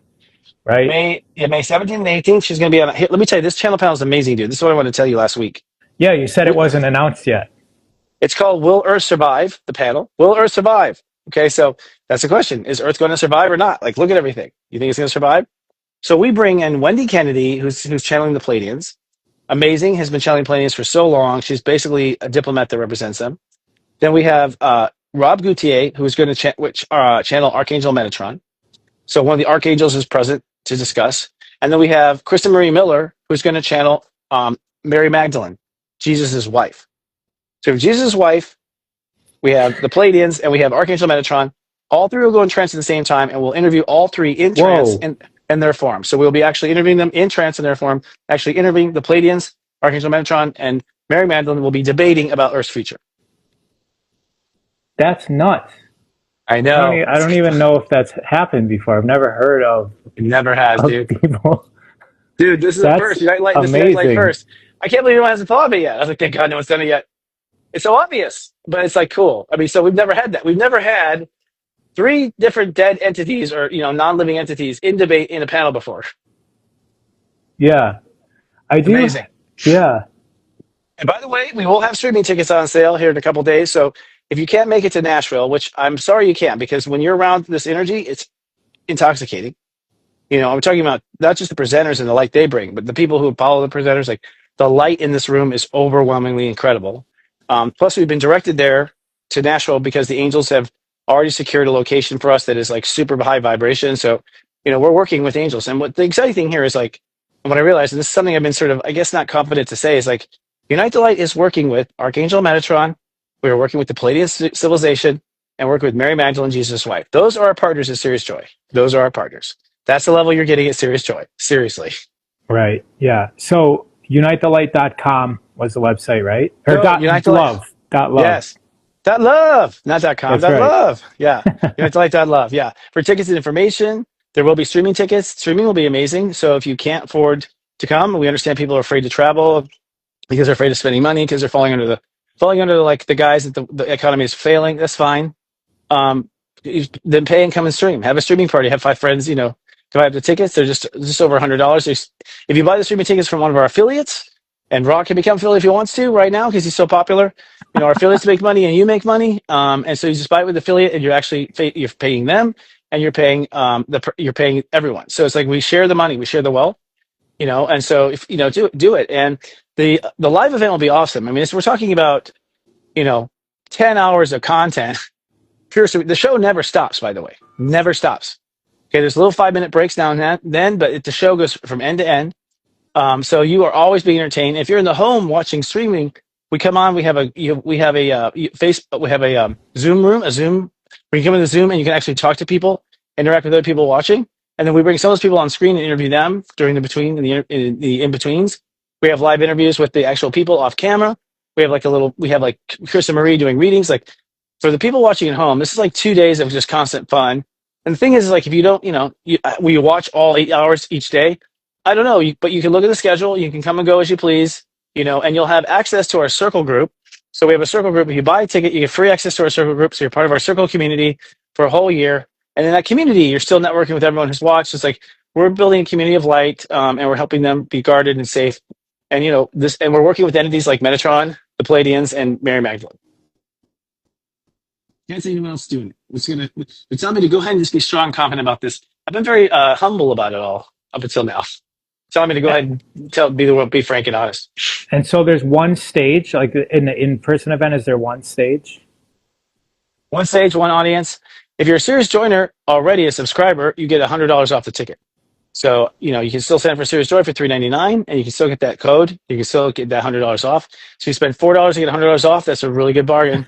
Right? May 17th and 18th. She's going to be on. Let me tell you, this channel panel is amazing, dude. This is what I wanted to tell you last week. Yeah, you said it wasn't announced yet. It's called Will Earth Survive? The panel. Will Earth survive? Okay, so that's the question. Is Earth going to survive or not? Like, look at everything. You think it's going to survive? So we bring in Wendy Kennedy, who's channeling the Pleiadians. Amazing, has been channeling Pleiadians for so long. She's basically a diplomat that represents them. Then we have Rob Gauthier, who's going to channel Archangel Metatron. So one of the archangels is present to discuss. And then we have Kristin Marie Miller, who's going to channel Mary Magdalene, Jesus' wife. So we have Jesus' wife, we have the Pleiadians, and we have Archangel Metatron. All three will go in trance at the same time, and we'll interview all three in trance in their form. So we'll be actually interviewing them in trance in their form, actually interviewing the Pleiadians, Archangel Metatron, and Mary Magdalene will be debating about Earth's future. That's nuts. I know. I don't even know if that's happened before. I've never heard It never has, of dude. people. Dude, this is the That's first. Unite Light, this is Unite Light amazing. first. I can't believe anyone hasn't thought of it yet. I was like, thank God no one's done it yet. It's so obvious, but it's like cool. I mean, so we've never had that. We've never had three different dead entities or non-living entities in debate in a panel before. Yeah, I It's do. amazing. Yeah, And by the way, we will have streaming tickets on sale here in a couple days. So if you can't make it to Nashville, which I'm sorry you can't, because when you're around this energy, it's intoxicating. I'm talking about not just the presenters and the light they bring, but the people who follow the presenters. Like the light in this room is overwhelmingly incredible. Plus, we've been directed there to Nashville because the angels have already secured a location for us that is like super high vibration. So, we're working with angels. And what the exciting thing here is like, what I realized, and this is something I've been sort of, I guess, not confident to say, is like, Unite the Light is working with Archangel Metatron. We are working with the Palladian civilization and working with Mary Magdalene, Jesus' wife. Those are our partners at Serious Joy. Those are our partners. That's the level you're getting at Serious Joy. Seriously. right. Yeah. So unitethelight.com was the website, right? Or No, Unite the Light. love. Dot love. Yes. Dot love, not dot com. That's Dot right. love. Yeah. Unite the Light. Dot love. Yeah. For tickets and information, there will be streaming tickets. Streaming will be amazing. So if you can't afford to come, we understand people are afraid to travel because they're afraid of spending money because they're falling under like the guys that the economy is failing. That's fine. Then pay and come and stream. Have a streaming party. Have 5 friends. Go have the tickets. They're just over $100. If you buy the streaming tickets from one of our affiliates, and Rock can become affiliate if he wants to right now because he's so popular. Our affiliates make money and you make money. And so you just buy it with affiliate, and you're actually you're paying them, and you're paying you're paying everyone. So it's like we share the money, we share the wealth. And so if do it. And the live event will be awesome. I mean, we're talking about 10 hours of content. The show never stops, by the way, never stops. Okay, there's little 5-minute breaks now and then, but the show goes from end to end. So you are always being entertained. If you're in the home watching streaming, we come on. We have a Zoom room, a Zoom. Where you come in the Zoom and you can actually talk to people, interact with other people watching, and then we bring some of those people on screen and interview them during the between and the in betweens. We have live interviews with the actual people off camera. We have like Kristin Marie doing readings. Like for the people watching at home, this is like 2 days of just constant fun. And the thing is like if you don't, we watch all 8 hours each day. I don't know, but you can look at the schedule. You can come and go as you please, and you'll have access to our circle group. So we have a circle group. If you buy a ticket, you get free access to our circle group. So you're part of our circle community for a whole year. And in that community, you're still networking with everyone who's watched. It's like we're building a community of light, and we're helping them be guarded and safe. And and we're working with entities like Metatron, the Palladians, and Mary Magdalene. Can't say anyone else doing it. It's telling me to go ahead and just be strong, confident about this. I've been very humble about it all up until now. Telling me to go ahead and be frank and honest. And so there's one stage, like in the in-person event, is there one stage? One stage, one audience. If you're a Serious Joiner already, a subscriber, you get $100 off the ticket. So, you can still sign up for Serious Joy for $3.99, and you can still get that code. You can still get that $100 off. So you spend $4 to get $100 off. That's a really good bargain.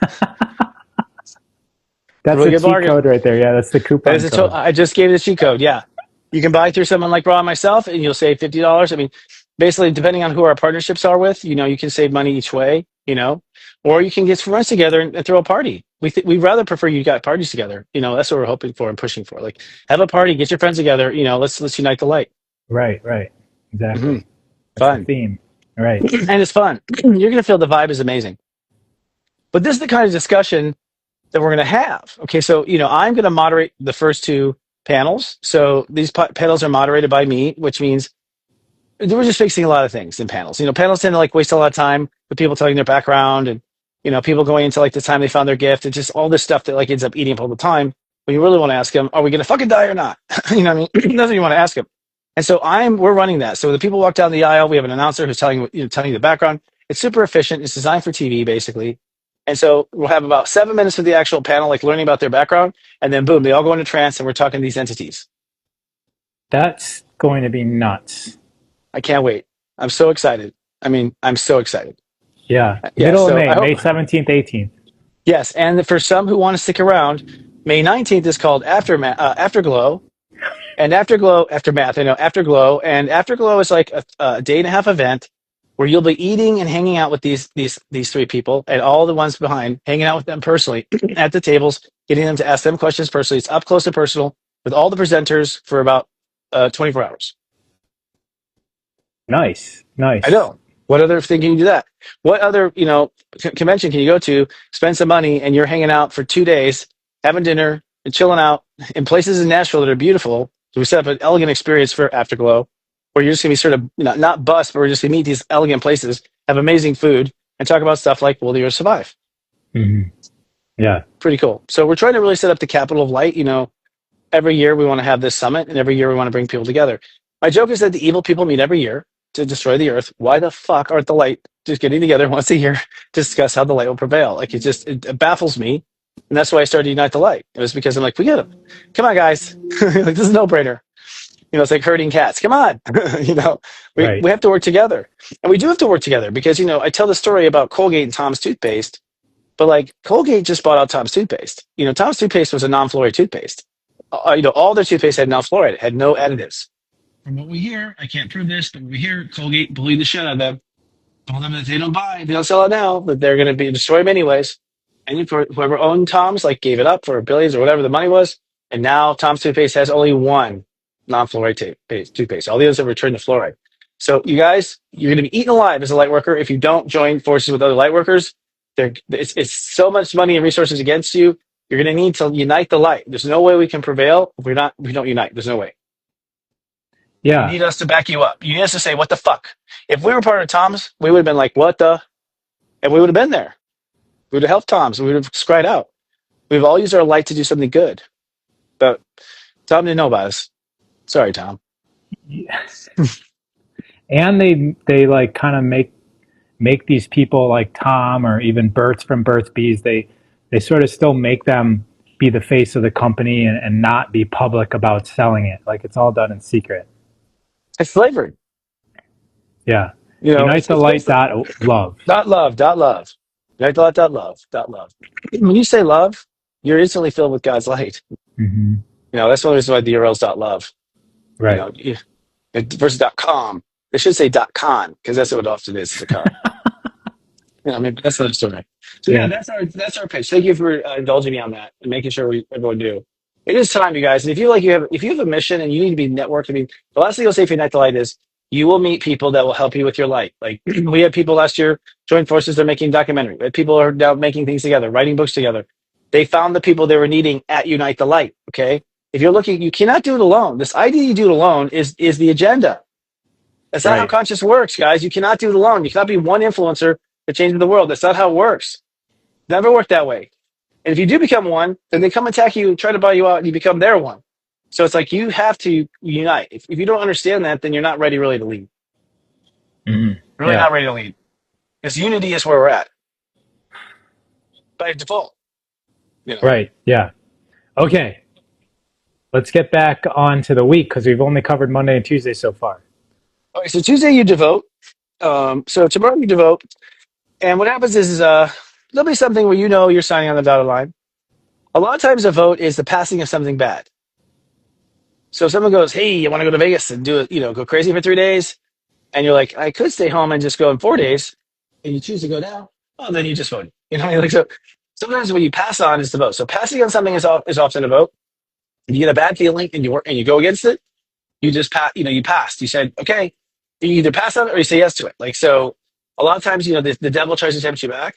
That's a cheat code right there. Yeah, that's the coupon code. I just gave you the cheat code. Yeah. You can buy through someone like Raw and myself, and you'll save $50. I mean, basically, depending on who our partnerships are with, you can save money each way, or you can get some friends together and throw a party. We'd rather prefer you got parties together. That's what we're hoping for and pushing for. Like, have a party, get your friends together. Let's unite the light. Right. Exactly. Mm-hmm. That's Fun. the theme. Right. And it's fun. You're going to feel the vibe is amazing. But this is the kind of discussion that we're going to have. Okay, so, I'm going to moderate the first 2 panels. So these panels are moderated by me, which means we're just fixing a lot of things in panels. Panels tend to waste a lot of time with people telling their background and, people going into the time they found their gift and just all this stuff that ends up eating up all the time. When you really want to ask them, are we going to fucking die or not? You know what I mean? That's what you want to ask them. And so we're running that. So the people walk down the aisle, we have an announcer who's telling you the background. It's super efficient. It's designed for TV basically. And so we'll have about 7 minutes of the actual panel, learning about their background, and then boom, they all go into trance, and we're talking to these entities. That's going to be nuts. I can't wait. I'm so excited. I'm so excited. Yeah. Middle of May, May 17th, 18th. Yes, and for some who want to stick around, May 19th is called Afterglow, and Afterglow, Aftermath, Afterglow, and Afterglow is like a day and a half event where you'll be eating and hanging out with these three people and all the ones behind, hanging out with them personally at the tables, getting them to ask them questions personally. It's up close and personal with all the presenters for about 24 hours. Nice, I nice. know. What other thing can you do that? What other, convention can you go to, spend some money, and you're hanging out for 2 days, having dinner and chilling out in places in Nashville that are beautiful? So we set up an elegant experience for Afterglow, where you're just gonna be sort of not bust, but we're just gonna meet these elegant places, have amazing food, and talk about stuff like will the Earth survive? Hmm. Yeah. Pretty cool. So we're trying to really set up the capital of light. Every year we want to have this summit, and every year we want to bring people together. My joke is that the evil people meet every year to destroy the earth. Why the fuck aren't the light just getting together once a year to discuss how the light will prevail? Like it baffles me, and that's why I started Unite the Light. It was because I'm like, we gotta, come on, guys, like this is a no brainer. It's like herding cats. Come on, we Right. have to work together, and we do have to work together because I tell the story about Colgate and Tom's toothpaste, but like Colgate just bought out Tom's toothpaste. Tom's toothpaste was a non-fluoride toothpaste. All their toothpaste had non-fluoride, it had no additives. From what we hear, I can't prove this, but we hear Colgate bullied the shit out of them. Told them that they don't sell it now, that they're going to be destroy them anyways. And whoever owned Tom's, like, gave it up for billions or whatever the money was. And now Tom's toothpaste has only one non-fluoride toothpaste. All the others have returned to fluoride. So you guys, you're going to be eaten alive as a light worker if you don't join forces with other light workers. It's so much money and resources against you. You're going to need to unite the light. There's no way we can prevail if we don't unite. There's no way. You Yeah. need us to back you up. You need us to say, what the fuck? If we were part of Tom's, we would have been like, what the? And we would have been there. We would have helped Tom's. We would have cried out. We've all used our light to do something good. But Tom didn't know about us. Sorry, Tom. Yes. And they like kind of make these people like Tom or even Bert's from Burt's Bees. They sort of still make them be the face of the company and not be public about selling it. Like it's all done in secret. It's flavored. Yeah. It's Unitethelight flavored. dot love. Dot love. Unite the light, dot love. When you say love, you're instantly filled with God's light. Mm-hmm. That's one reason why the URL's dot love. Right. Versus .com. They should say .con because that's what it often is. It's a con. Maybe that's another story. So yeah, Yeah. that's our pitch. Thank you for indulging me on that and making sure everyone do. It is time, you guys. And if you have a mission and you need to be networked, the last thing I'll say for Unite the Light is you will meet people that will help you with your light. Like we had people last year join forces. They're making documentary. We had people are now making things together, writing books together. They found the people they were needing at Unite the Light. Okay, if you're looking, you cannot do it alone. This idea you do it alone is the agenda. That's not how Right. conscious works, guys. You cannot do it alone. You cannot be one influencer that changes the world. That's not how it works. Never worked that way. And if you do become one, then they come attack you, try to buy you out, and you become their one. So it's like you have to unite. If you don't understand that, then you're not ready really to lead. Mm-hmm. Really Yeah. not ready to lead. Because unity is where we're at. By default. Right. Yeah. Okay. Let's get back on to the week because we've only covered Monday and Tuesday so far. Okay, so Tuesday you devote. So tomorrow you devote. And what happens is there'll be something where you're signing on the dotted line. A lot of times a vote is the passing of something bad. So if someone goes, hey, you want to go to Vegas and do it, go crazy for 3 days? And you're like, I could stay home and just go in 4 days. And you choose to go now. Oh, then you just vote. So sometimes what you pass on is the vote. So passing on something is often a vote. If you get a bad feeling and you go against it, you just pass. You passed. You said, okay. You either pass on it or you say yes to it. Like so, a lot of times, the devil tries to tempt you back.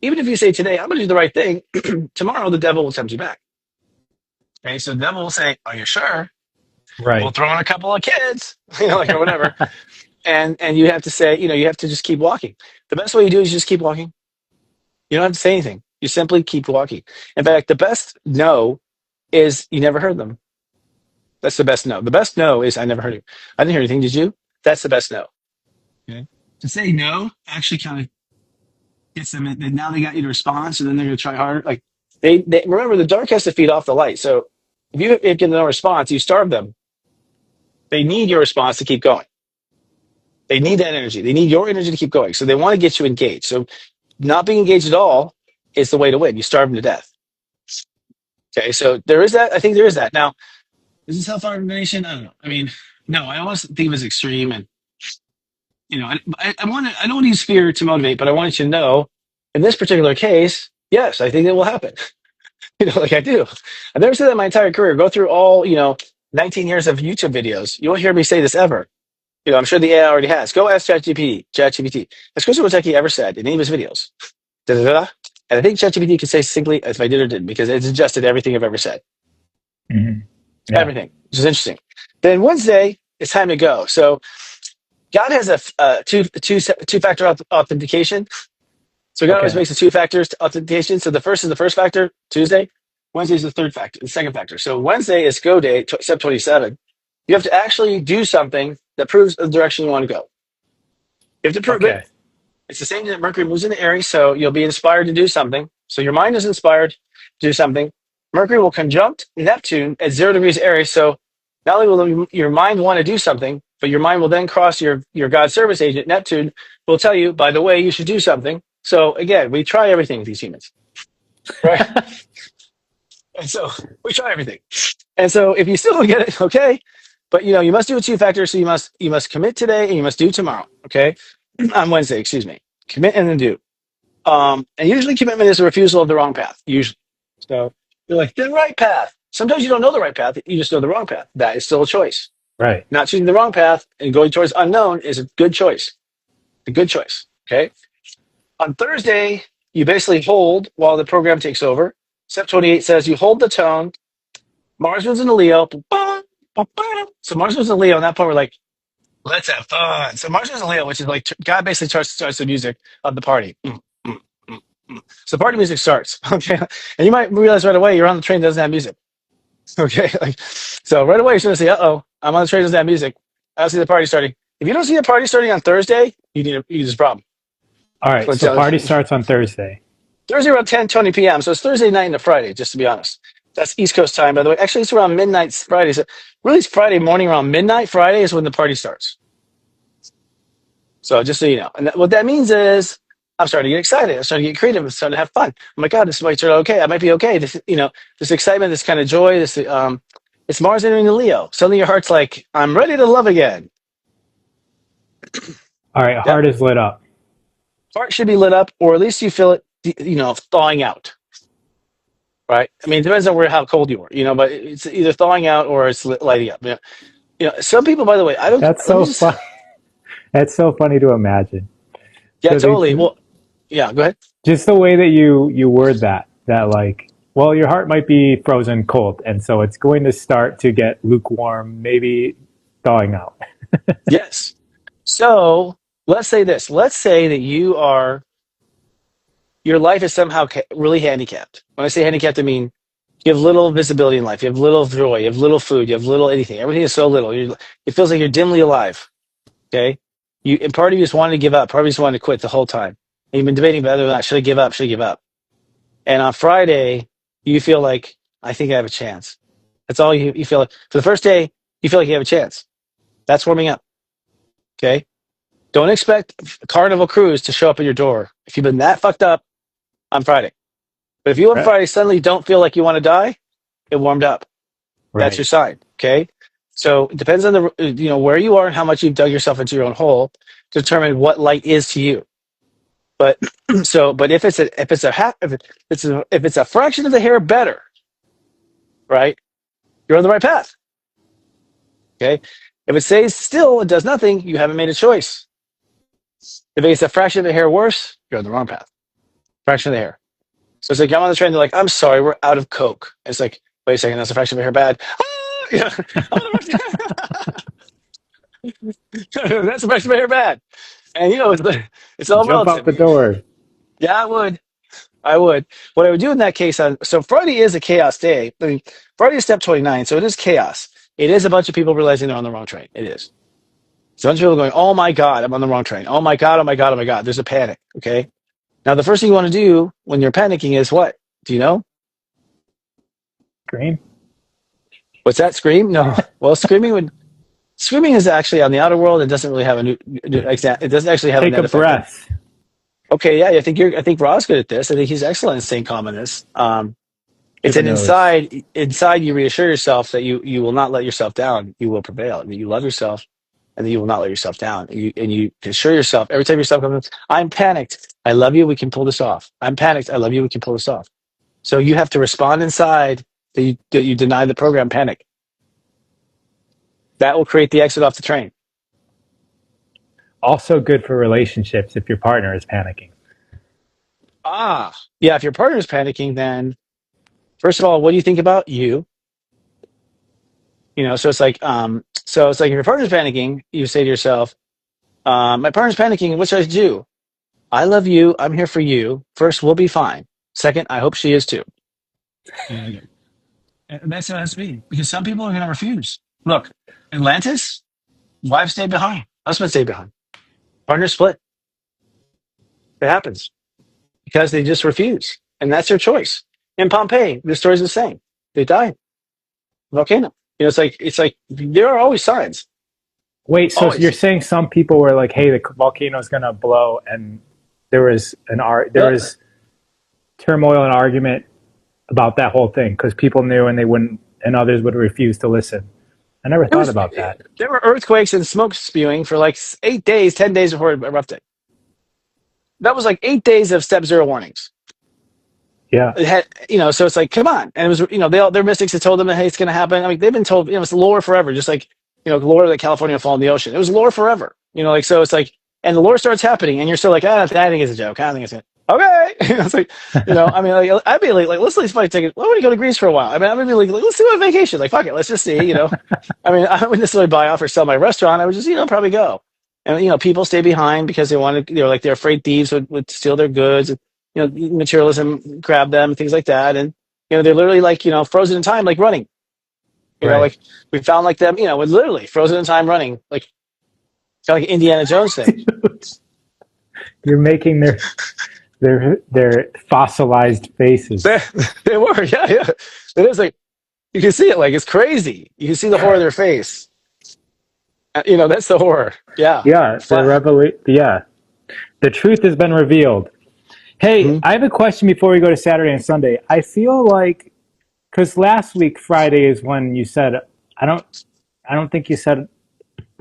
Even if you say today, I'm going to do the right thing, tomorrow the devil will tempt you back. Okay, so the devil will say, are you sure? Right. We'll throw in a couple of kids, or whatever. And you have to say, you have to just keep walking. The best way you do is just keep walking. You don't have to say anything. You simply keep walking. In fact, the best no is you never heard them. That's the best no. The best no is I never heard you. I didn't hear anything. Did you? That's the best no. Okay. To say no actually kind of gets them. Now they got you to respond, so then they're going to try harder. Like they remember the dark has to feed off the light. So if you get no response, you starve them. They need your response to keep going. They need that energy. They need your energy to keep going. So they want to get you engaged. So not being engaged at all is the way to win. You starve them to death. Okay, so there is that. I think there is that. Now, is this self-ordination? I don't know. No, I almost think of it as extreme. And I don't want to use fear to motivate, but I want you to know, in this particular case, yes, I think it will happen. Like I do. I've never said that in my entire career. Go through all, 19 years of YouTube videos. You won't hear me say this ever. I'm sure the AI already has. Go ask ChatGPT. Has Christopher Witecki ever said in any of his videos? Da, da, da, da. And I think ChatGPT can say succinctly if I did or didn't, because it's adjusted everything I've ever said. Mm-hmm. Yeah. Everything, which is interesting. Then Wednesday, it's time to go. So God has a two-factor authentication. So God always makes a two factors authentication. So the first is the first factor, Tuesday. Wednesday is the third factor, the second factor. So Wednesday is go day, step 27. You have to actually do something that proves the direction you want to go. You have to prove it. It's the same that Mercury moves into Aries, so you'll be inspired to do something. So your mind is inspired to do something. Mercury will conjunct Neptune at 0 degrees Aries. So not only will your mind want to do something, but your mind will then cross your God service agent, Neptune, will tell you, by the way, you should do something. So again, we try everything with these humans, right? And so we try everything. And so if you still don't get it, okay. But you must do a two factor. So you must commit today and you must do tomorrow. Okay. On Wednesday, excuse me. Commit and then do. And usually commitment is a refusal of the wrong path. Usually. So you're like, the right path. Sometimes you don't know the right path. You just know the wrong path. That is still a choice. Right. Not choosing the wrong path and going towards unknown is a good choice. A good choice. Okay. On Thursday, you basically hold while the program takes over. Step 28 says you hold the tone. Mars moves into Leo. So Mars moves into Leo. And at that point, we're like, let's have fun. So Mars moves into Leo, which is like God basically starts the music of the party. So party music starts. Okay. And you might realize right away you're on the train that doesn't have music. Okay. So right away you're going to say, I'm on the train that doesn't have music. I don't see the party starting. If you don't see the party starting on Thursday, there's a problem. All right. So party starts on Thursday. Thursday around 10:20 p.m. So it's Thursday night into Friday, just to be honest. That's East Coast time, by the way. Actually, it's around midnight Friday. So really, it's Friday morning around midnight. Friday is when the party starts. So just so you know. And what that means is I'm starting to get excited. I'm starting to get creative. I'm starting to have fun. Oh my God, this might turn out okay. I might be okay. This excitement, this kind of joy, it's Mars entering the Leo. Suddenly your heart's like, I'm ready to love again. All right. Heart is lit up. Heart should be lit up, or at least you feel it, thawing out. Right? I mean, it depends on how cold you are, but it's either thawing out or it's lighting up. Some people, by the way, I don't. That's so funny. That's so funny to imagine. Yeah, so totally. Well, yeah, go ahead. Just the way that you word that like, well, your heart might be frozen cold, and so it's going to start to get lukewarm, maybe thawing out. Yes. So let's say this. Let's say that your life is somehow really handicapped. When I say handicapped, I mean you have little visibility in life. You have little joy. You have little food. You have little anything. Everything is so little. It feels like you're dimly alive. Okay. And part of you just wanted to give up. Part of you just wanted to quit the whole time. And you've been debating whether or not should I give up? Should I give up? And on Friday, you feel like I think I have a chance. That's all you feel like. For the first day, you feel like you have a chance. That's warming up. Okay. Don't expect a Carnival cruise to show up at your door. If you've been that fucked up on Friday. But if you on Friday suddenly don't feel like you want to die, it warmed up. Right. That's your sign. Okay. So it depends on the where you are and how much you've dug yourself into your own hole to determine what light is to you. But if it's a fraction of the hair better, right? You're on the right path. Okay. If it stays still and does nothing, you haven't made a choice. If it's a fraction of the hair worse, you're on the wrong path. Fraction of the hair. So it's like I'm on the train. They're like, "I'm sorry, we're out of Coke." It's like, wait a second, that's a fraction of the hair bad. That's a fraction of the hair bad. And it's all jump relative. Out the door. Yeah, I would. What I would do in that case so Friday is a chaos day. I mean, Friday is step 29, so it is chaos. It is a bunch of people realizing they're on the wrong train. It is. It's a bunch of people going, "Oh my God, I'm on the wrong train. Oh my God, oh my God, oh my God." There's a panic. Okay. Now the first thing you want to do when you're panicking is what? Do you know? Scream. What's that? Scream? No. Well, screaming is actually on the outer world. It doesn't really have it doesn't actually have take a breath. Okay, yeah, I think Ra's good at this. I think he's excellent in staying calm in this. It's an inside you reassure yourself that you will not let yourself down. You will prevail. That you love yourself and then you will not let yourself down. And you assure yourself every time yourself comes, I'm panicked. I love you. We can pull this off. I'm panicked. I love you. We can pull this off. So you have to respond inside that you deny the program panic. That will create the exit off the train. Also good for relationships if your partner is panicking. Yeah. If your partner is panicking, then first of all, what do you think about you? So it's like, if your partner's panicking, you say to yourself, my partner's panicking. What should I do? I love you. I'm here for you. First, we'll be fine. Second, I hope she is too. And that's how it has to be. Because some people are going to refuse. Look, Atlantis, wives stay behind. Husbands stay behind. Partners split. It happens because they just refuse. And that's their choice. In Pompeii, the story's the same. They died. Volcano. It's like there are always signs. Wait, so Always. you're saying some people were like, "Hey, the volcano's gonna blow," and there was turmoil and argument about that whole thing because people knew and they wouldn't, and others would refuse to listen. I never thought about that. There were earthquakes and smoke spewing for like 8 days, 10 days before it erupted. That was like 8 days of step zero warnings. Yeah. It had, so it's like, come on. And it was, their mystics had told them that, hey, it's going to happen. I mean, they've been told, it's lore forever, just like, lore that California will fall in the ocean. It was lore forever, so it's like, and the lore starts happening and you're still like, I think it's a joke. I think it's okay. It's like, I mean, like, I'd be like, let's at least take it. Why don't we go to Greece for a while? I mean, I'm gonna be like, let's do a vacation. Like, fuck it. Let's just see, I mean, I wouldn't necessarily buy off or sell my restaurant. I would just, probably go. And, people stay behind because they wanted, they're afraid thieves would steal their goods. And, materialism grab them, things like that. And, they're literally like, frozen in time, like running. Like we found like them, with literally frozen in time running, like kind of like Indiana Jones thing. You're making their fossilized faces. They were, yeah. It is like you can see it, like it's crazy. You can see the horror of their face. That's the horror. Yeah. Yeah, the truth has been revealed. Hey, I have a question before we go to Saturday and Sunday. I feel like, because last week Friday is when you said, I don't think you said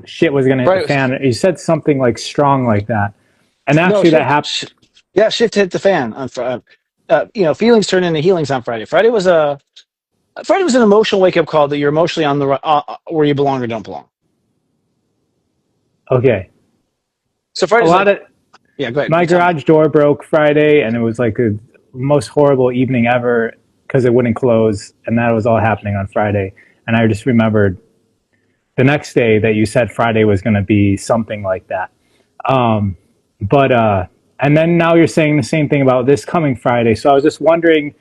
shit was going to hit the fan. You said something like strong like that, and actually that happened. Yeah, shit hit the fan on Friday. Feelings turn into healings on Friday. Friday was an emotional wake up call that you're emotionally on the where you belong or don't belong. Okay. So Friday, yeah, go ahead. My garage door broke Friday, and it was like the most horrible evening ever because it wouldn't close, and that was all happening on Friday. And I just remembered the next day that you said Friday was going to be something like that. And then now you're saying the same thing about this coming Friday. So I was just wondering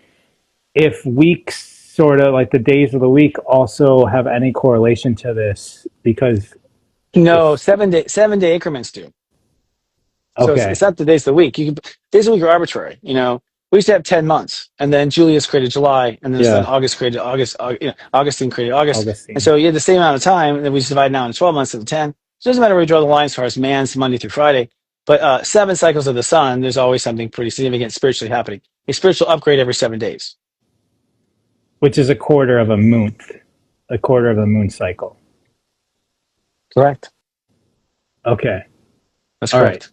if weeks, sort of like the days of the week, also have any correlation to this, because no, 7 day increments do. So okay. it's not the days of the week. Days of the week are arbitrary. We used to have 10 months, and then Julius created July, and then August created August. Augustine created August. And so you had the same amount of time, and then we just divide now into 12 months of the 10. So it doesn't matter where you draw the line as far as man's Monday through Friday. But 7 cycles of the sun, there's always something pretty significant spiritually happening. A spiritual upgrade every 7 days. Which is a quarter of a moon cycle. Correct. Okay. That's correct. Right.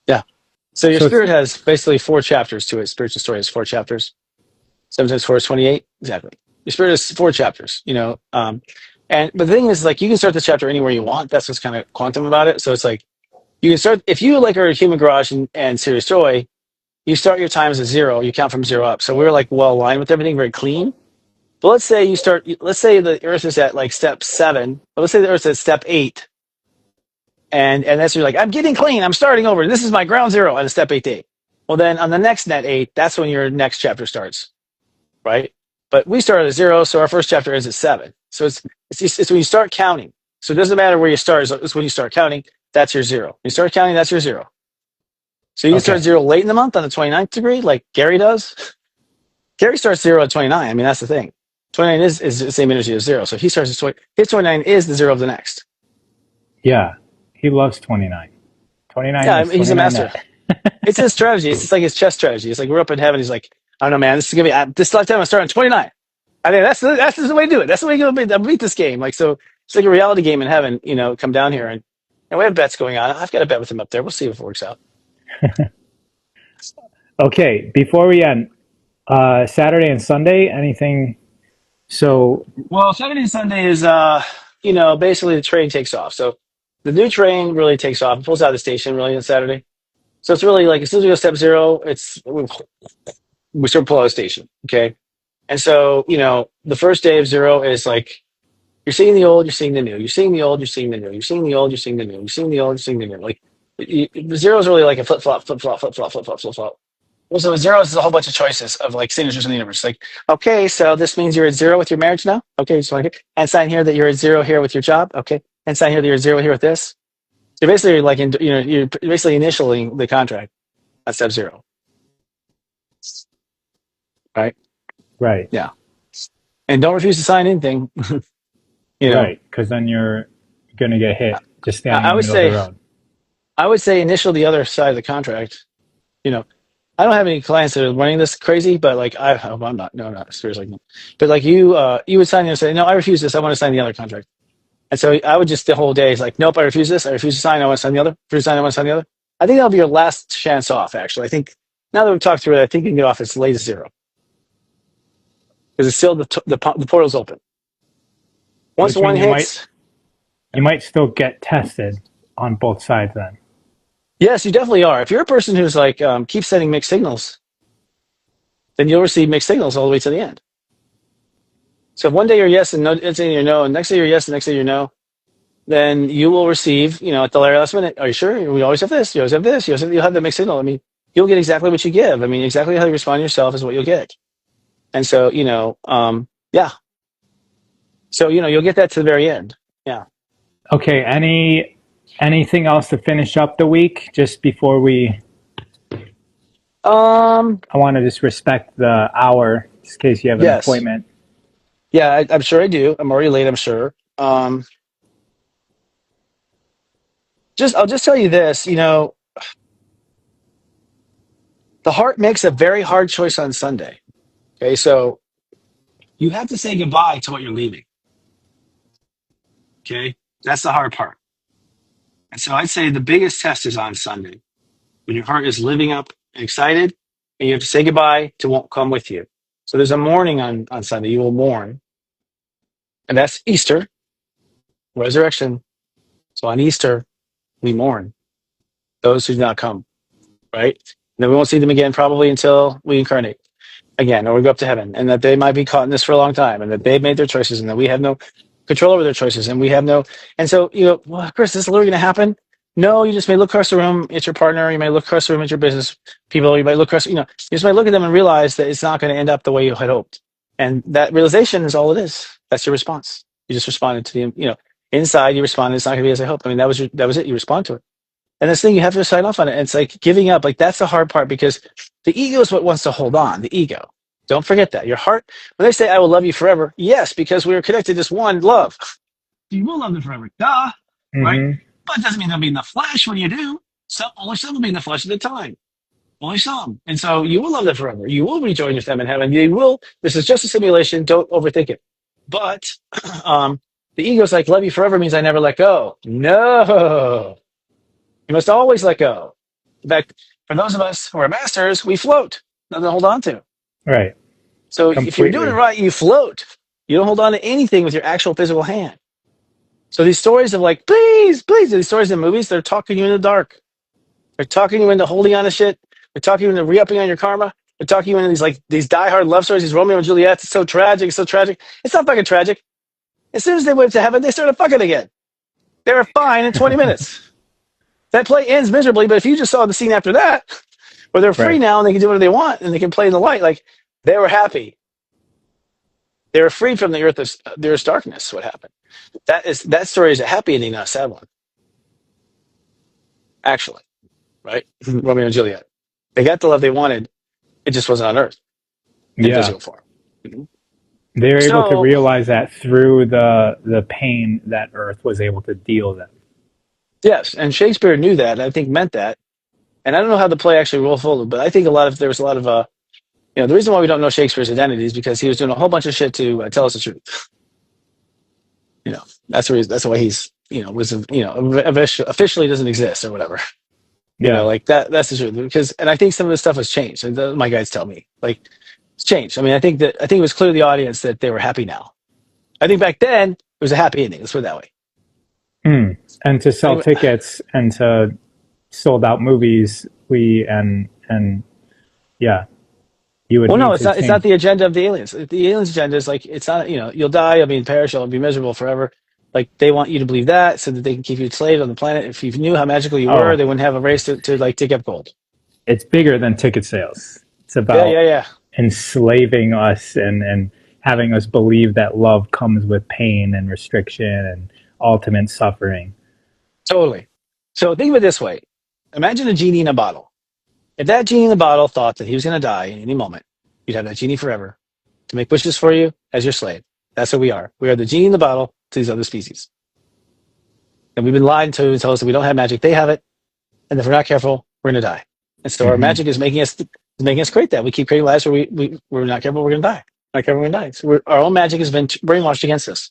Yeah. So your spirit has basically 4 chapters to it. Spiritual story has 4 chapters. 7 times 4 is 28. Exactly. Your spirit has 4 chapters, but the thing is, like, you can start the chapter anywhere you want. That's what's kind of quantum about it. So it's like, you can start, if you like are a human garage and serious joy, you start your times at 0, you count from 0 up. So we're like well aligned with everything, very clean. But let's say the earth is at like step 7, but let's say the earth's at step 8. And that's you're like, I'm getting clean, I'm starting over. This is my ground 0 at a step 8 day. Well, then on the next net 8, that's when your next chapter starts. Right? But we started at 0, so our first chapter is at 7. So it's when you start counting. So it doesn't matter where you start, it's when you start counting. That's your 0. You start counting, that's your 0. So you can start 0 late in the month on the 29th degree, like Gary does. Gary starts 0 at 29. I mean, that's the thing. 29 is the same energy as 0. So he starts at 20. His 29 is the 0 of the next. Yeah, he loves 29. 29. Yeah, he's a master. It's his strategy. It's like his chess strategy. It's like we're up in heaven. He's like, I don't know, man. This is gonna be this lifetime. I'm starting 29. I think that's the way to do it. That's the way you're gonna beat this game. Like so It's like a reality game in heaven, come down here and we have bets going on. I've got a bet with him up there. We'll see if it works out. Okay, before we end, Saturday and Sunday, anything? So, Well, Saturday and Sunday is, basically the train takes off. So the new train really takes off. It pulls out of the station really on Saturday. So it's really like as soon as we go step zero, we start pull out of the station. Okay. And so, the first day of zero is like you're seeing the old, you're seeing the new. You're seeing the old, you're seeing the new. You're seeing the old, you're seeing the new. You're seeing the old, you're seeing the new. Like the zero is really like a flip flop, flip flop, flip flop, flip flop, flip flop. Well, so zero is a whole bunch of choices of like signatures in the universe. Like, okay, so this means you're at zero with your marriage now. Okay, so and sign here that you're at zero here with your job. Okay, and sign here that you're at zero here with this. You're basically like, you're basically initialing the contract at step zero, right? right, Yeah, and don't refuse to sign anything. right, because then you're going to get hit just standing I in the would middle of the say, road. I would say initial the other side of the contract. You know, I don't have any clients that are running this crazy, but like I'm not, no, not seriously, no. But like you would sign and say, no, I refuse this. I want to sign the other contract. And so I would just the whole day is like, nope, I refuse this. I refuse to sign. I want to sign the other. Refuse to sign. I want to sign the other. I think that'll be your last chance off. Actually, I think now that we've talked through it, I think you can get off as late as zero because it's still the portal's open. Once Which one means hits, you might still get tested on both sides then. yes, you definitely are. If you're a person who's like keeps sending mixed signals, then you'll receive mixed signals all the way to the end. So if one day you're yes and no, next day you're no, and next day you're yes and next day you're no, then you will receive, at the very last minute, are you sure? We always have this, you always have this, you'll have the mixed signal. I mean, you'll get exactly what you give. I mean, exactly how you respond to yourself is what you'll get. And so, yeah. So, you'll get that to the very end. Yeah. Okay, anything else to finish up the week just before we... I want to just respect the hour just in case you have an Yes. appointment. Yeah, I'm sure I do. I'm already late, I'm sure. I'll just tell you this, the heart makes a very hard choice on Sunday. Okay, so you have to say goodbye to what you're leaving. Okay, that's the hard part. And so I'd say the biggest test is on Sunday when your heart is living up and excited, and you have to say goodbye to what won't come with you. So there's a mourning on Sunday. You will mourn, and that's Easter, resurrection. So on Easter, we mourn those who do not come, right? And then we won't see them again probably until we incarnate again or we go up to heaven, and that they might be caught in this for a long time, and that they've made their choices, and that we have no control over their choices, and we have no. And so, well, Chris, this is literally going to happen. No, you just may look across the room at your partner. You may look across the room at your business people. You might look across, you just might look at them and realize that it's not going to end up the way you had hoped. And that realization is all it is. That's your response. You just responded to the, inside you responded. It's not going to be as I hoped. I mean, that was it. You respond to it. And this thing, you have to sign off on it. And it's like giving up. Like that's the hard part because the ego is what wants to hold on. The ego. Don't forget that. Your heart, when they say, I will love you forever. Yes, because we are connected to this one love. You will love them forever. Duh. Mm-hmm. Right? But it doesn't mean they'll be in the flesh when you do. Only some will be in the flesh at the time. Only some. And so you will love them forever. You will rejoin with them in heaven. You will. This is just a simulation. Don't overthink it. But the ego's like, love you forever means I never let go. No. You must always let go. In fact, for those of us who are masters, we float. Nothing to hold on to. Right. So Completely. if you're doing it right, you float. You don't hold on to anything with your actual physical hand. So these stories of like, please, these stories in movies, they're talking you in the dark. They're talking you into holding on to shit. They're talking you into re-upping on your karma. They're talking you into these diehard love stories, these Romeo and Juliet. It's so tragic. It's so tragic. It's not fucking tragic. As soon as they went to heaven, they started fucking again. They were fine in 20 minutes. That play ends miserably, but if you just saw the scene after that, where they're free now and they can do whatever they want and they can play in the light, like they were happy. They were freed from the earth's darkness. What happened? That story is a happy ending, not a sad one. Actually, right? Romeo and Juliet. They got the love they wanted. It just wasn't on Earth in physical form. Mm-hmm. They were able to realize that through the pain that Earth was able to deal them. Yes, and Shakespeare knew that. And I think meant that. And I don't know how the play actually unfolded, but I think there was a lot of the reason why we don't know Shakespeare's identity is because he was doing a whole bunch of shit to tell us the truth. That's why he's, officially doesn't exist or whatever. Yeah. Like that's the truth. Because, and I think some of the stuff has changed. And my guys tell me, like, it's changed. I mean, I think it was clear to the audience that they were happy now. I think back then it was a happy ending. Let's put it that way. And to sell tickets and to sold out movies, yeah, you would. Well, no, it's not. It's not the agenda of the aliens. The aliens' agenda is like, it's not. You'll die. I mean, perish. You'll be miserable forever. Like, they want you to believe that so that they can keep you enslaved on the planet. If you knew how magical you were, they wouldn't have a race to like dig up gold. It's bigger than ticket sales. It's about enslaving us and having us believe that love comes with pain and restriction and ultimate suffering. Totally. So think of it this way. Imagine a genie in a bottle. If that genie in the bottle thought that he was going to die in any moment, you'd have that genie forever to make wishes for you as your slave. That's what we are. We are the genie in the bottle to these other species. And we've been lied to and told us that we don't have magic. They have it. And if we're not careful, we're going to die. And so our magic is making us create that. We keep creating lives where we're not careful, we're going to die. Not careful, we're going to die. So our own magic has been brainwashed against us.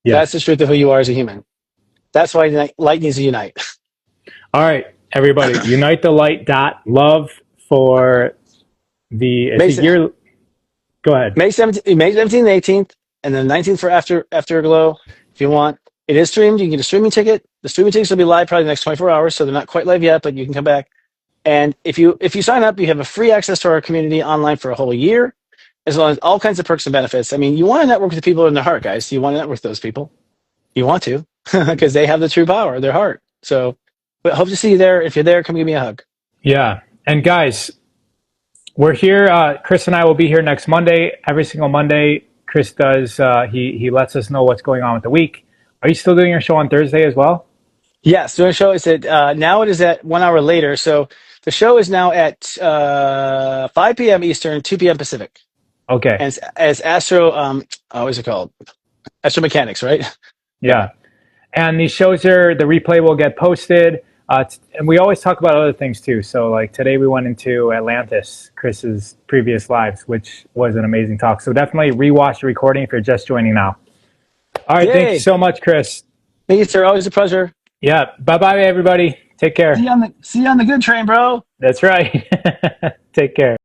Yes. That's the truth of who you are as a human. That's why light needs to unite. All right, everybody, unite the light. Love for the year. Go ahead. May 17th and 18th, and then 19th for Afterglow. If you want, it is streamed. You can get a streaming ticket. The streaming tickets will be live probably the next 24 hours, so they're not quite live yet, but you can come back. And if you sign up, you have a free access to our community online for a whole year, as well as all kinds of perks and benefits. I mean, you want to network with the people in their heart, guys. You want to network with those people. You want to, because they have the true power, their heart. So, but hope to see you there. If you're there, come give me a hug. Yeah, and guys, we're here. Chris and I will be here next Monday. Every single Monday, Chris does. He lets us know what's going on with the week. Are you still doing your show on Thursday as well? Yes, doing a show is at now. It is at 1 hour later. So the show is now at 5 p.m. Eastern, 2 p.m. Pacific. Okay. And as Astro, what is it called? Astro Mechanics, right? Yeah. And these shows the replay will get posted. And we always talk about other things too. So like today we went into Atlantis, Chris's previous lives, which was an amazing talk. So definitely rewatch the recording if you're just joining now. All right. Yay. Thank you so much, Chris. Thank you, sir. Always a pleasure. Yeah. Bye-bye, everybody. Take care. See you on the good train, bro. That's right. Take care.